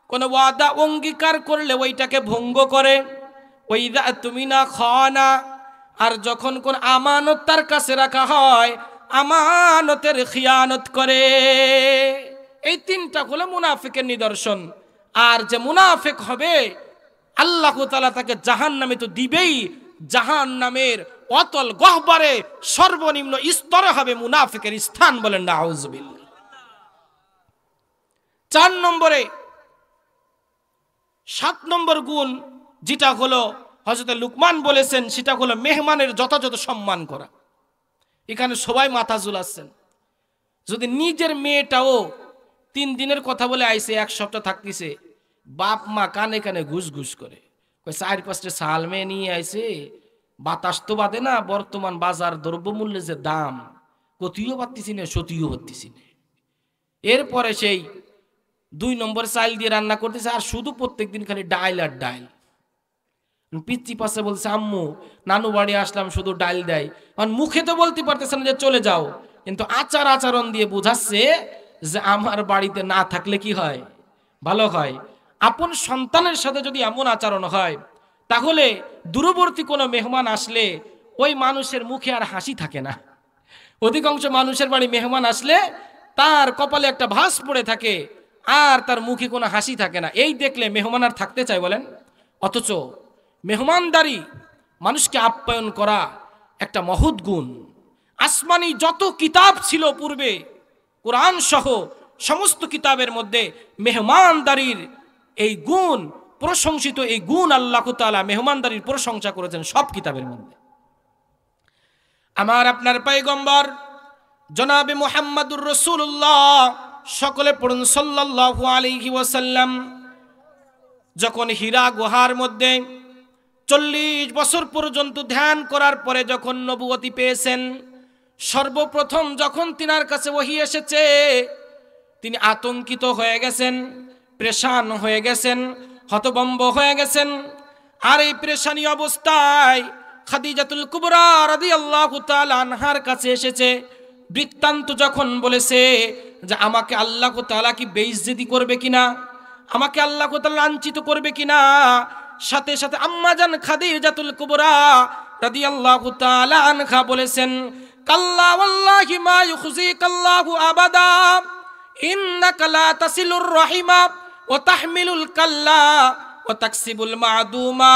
কোন ওয়াদা অঙ্গীকার করলে ওইটাকে ভঙ্গ করে। ওয়াইদা তুমিনা খানা, আর যখন কোন আমানত তার কাছে রাখা হয় আমানতের খিয়ানত করে। এই তিনটা হলো মুনাফিকের নিদর্শন। আর যে মুনাফিক হবে আল্লাহ তাআলা তাকে জাহান্নামে তো দিবেই, জাহান্নামের অতল গহ্বরে সর্বনিম্ন স্তরে হবে মুনাফিকের স্থান। বলেন নাউজুবিল্লাহ। 4 নম্বরে 7 নম্বর গুণ যেটা হলো হযরত লুকমান বলেছেন, সেটা হলো মেহমানের যথাযথ সম্মান করা। এখানে সবাই মাথা ঝুলাচ্ছেন। যদি নিজের মেয়েটাও 3 দিনের কথা বলে আইছে, 1 সপ্তাহ থাকতেছে, বাপ মা কানে কানে ঘুষ ঘুষ করে 4-5টা সাল মেয়ে নিয়ে আইছে, বাতাস তো বাদে না, বর্তমান বাজার দ্রব্যমূল্যের যে দাম, কতিও পারতেছি না, সতিও হতেছি না। এরপরে সেই 2 নম্বর চাল দিয়ে রান্না করতেছে, আর শুধু প্রত্যেকদিন খালি ডাইল আর ডাইল। পিচ্চি পাশে বলছে, আম্মু নানু বাড়ি আসলাম শুধু ডাইল দেয়। কারণ মুখে তো বলতে পারতেছে না যে চলে যাও, কিন্তু আচার আচরণ দিয়ে বোঝাচ্ছে যে আমার বাড়িতে না থাকলে কি হয়, ভালো হয়। আপন সন্তানের সাথে যদি এমন আচরণ হয়, তাহলে দূরবর্তী কোনো মেহমান আসলে ওই মানুষের মুখে আর হাসি থাকে না। অধিকাংশ মানুষের বাড়ি মেহমান আসলে তার কপালে একটা ভাঁজ পড়ে থাকে, আর তার মুখে কোনো হাসি থাকে না। এই দেখলে মেহমান আর থাকতে চায় বলেন? অথচ মেহমানদারি, মানুষকে আপ্যায়ন করা একটা মহৎ গুণ। আসমানি যত কিতাব ছিল পূর্বে, কোরআন সহ সমস্ত কিতাবের মধ্যে মেহমানদারির এই গুণ প্রশংসিত। এই গুণ আল্লাহ তাআলা মেহমানদারির প্রশংসা করেছেন সব কিতাবের মধ্যে। আমার আপনার পয়গম্বর জনাবে মুহাম্মদুর রাসূলুল্লাহ, সকলে পড়ুন সাল্লাল্লাহু আলাইহি ওয়াসাল্লাম, যখন হীরা গুহার মধ্যে 40 বছর পর্যন্ত ধ্যান করার পরে যখন নবুয়তি পেয়েছেন, সর্বপ্রথম যখন তিনার কাছে ওহী এসেছে, তিনি আতঙ্কিত হয়ে গেছেন, পেরেশান হয়ে গেছেন, হতভম্ব হয়ে গেছেন। আর এই পেরেশানি অবস্থায় খাদিজাতুল কুবরা রাদিয়াল্লাহু তাআলা আনহার কাছে এসেছে। বৃত্তান্ত যখন বলেছে যে আমাকে আল্লাহ তাআলা কি বেইজ্জতি করবে কিনা, আমাকে আল্লাহ তাআলা লাঞ্ছিত করবে কিনা, সাথে সাথে আম্মাজান খাদিজাতুল কুবরা রাদিয়াল্লাহু তাআলা আনহা বলেছেন, কাল্লা ওয়াল্লাহি মা ইউখজিকাল্লাহু আবাদা ইন্নাকা লা তাসিলুর রাহিমা ওয়া তাহমিলুল কাল্লা ওয়া তাকসিবুল মা'দুমা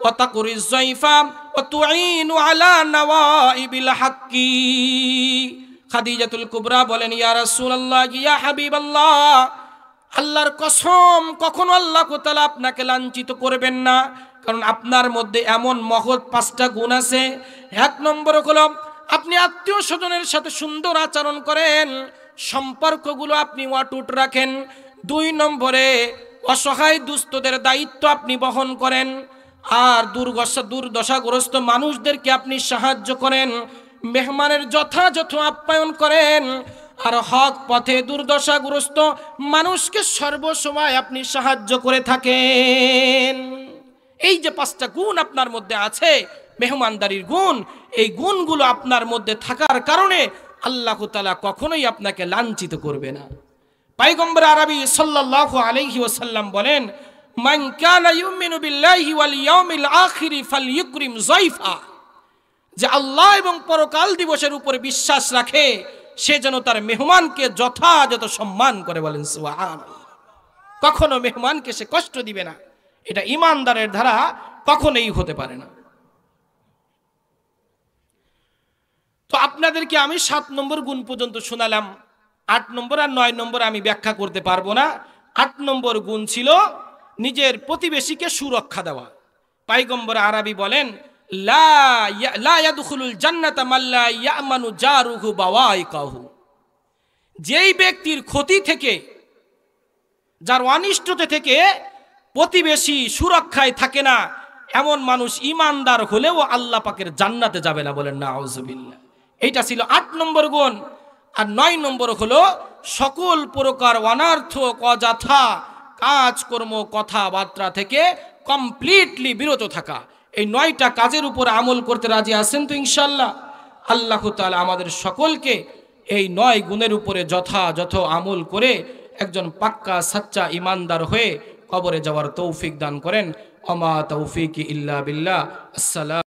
ওয়া তাকরিজ যায়ফা ওয়া তুঈনু আলা নওয়াইবিল হাক্কি। খাদিজাতুল কুবরা বলেন, ইয়া রাসূলুল্লাহ, ইয়া হাবিবাল্লাহ, আল্লাহর কসম কখনো আল্লাহ তাআলা আপনাকে লাঞ্ছিত করবেন না, কারণ আপনার মধ্যে এমন মহৎ 5টা গুণ আছে। 1 নম্বর হলো আপনি আত্মীয় স্বজনের সাথে সুন্দর আচরণ করেন, সম্পর্কগুলো আপনি অটুট রাখেন। 2 নম্বরে অসহায় দুস্থদের দায়িত্ব আপনি বহন করেন, আর দুর্দশাগ্রস্ত মানুষদেরকে আপনি সাহায্য করেন, মেহমানের যথাযথ আপ্যায়ন করেন, আর হক পথে দুর্দশাগ্রস্ত মানুষকে সর্বসময় আপনি সাহায্য করে থাকেন। এই যে 5টা গুণ আপনার মধ্যে আছে, মেহমানদারির গুণ, এই গুণগুলো আপনার মধ্যে থাকার কারণে আল্লাহ তাআলা কখনোই আপনাকে লাঞ্ছিত করবে না। পয়গম্বর আরবি সাল্লাল্লাহু আলাইহি ওয়াসাল্লাম বলেন, মান কানা ইউমিনু বিল্লাহি ওয়াল ইয়াউমিল আখির ফালইউকরিম যায়ফা, যে আল্লাহ এবং পরকাল দিবসের উপরে বিশ্বাস রাখে সে যেন তার মেহমানকে যথাযথ সম্মান করে। বলেন সুবহানাল্লাহ। কখনো মেহমানকে সে কষ্ট দিবে না, এটা ঈমানদারের ধারা কখনোই হতে পারে না। তো আপনাদেরকে আমি 7 নম্বর গুণ পর্যন্ত শোনালাম। 8 নম্বর আর 9 নম্বর আমি ব্যাখ্যা করতে পারবো না। 8 নম্বর গুণ ছিল নিজের প্রতিবেশীকে সুরক্ষা দেওয়া। পয়গম্বর আরবি বলেন, লা ইয়াদখুলুল জান্নাতা মান লা ইয়ামানু জারুহু বাওয়াইকাহু, যেই ব্যক্তির ক্ষতি থেকে, যার অনিষ্টতা থেকে প্রতিবেশী সুরক্ষায় থাকে না, এমন মানুষ ঈমানদার হলেও আল্লাহ পাকের জান্নাতে যাবে না। বলেন নাউজুবিল্লাহ। এইটা ছিল 8 নম্বর গুণ। আর 9 নম্বর হলো সকল প্রকার অনার্থক অযথা কাজকর্ম কথাবার্তা থেকে কমপ্লিটলি বিরত থাকা। এই 9টা কাজের উপর আমল করতে রাজি আছেন তো ইনশাআল্লাহ? আল্লাহ তাআলা আমাদের সকলকে এই 9 গুণের উপরে যথাযথ আমল করে একজন পাক্কা সাচ্চা ঈমানদার হয়ে কবরে যাওয়ার তৌফিক দান করেন। আমা তৌফিক ইল্লা বিল্লাহ। আসসালাম।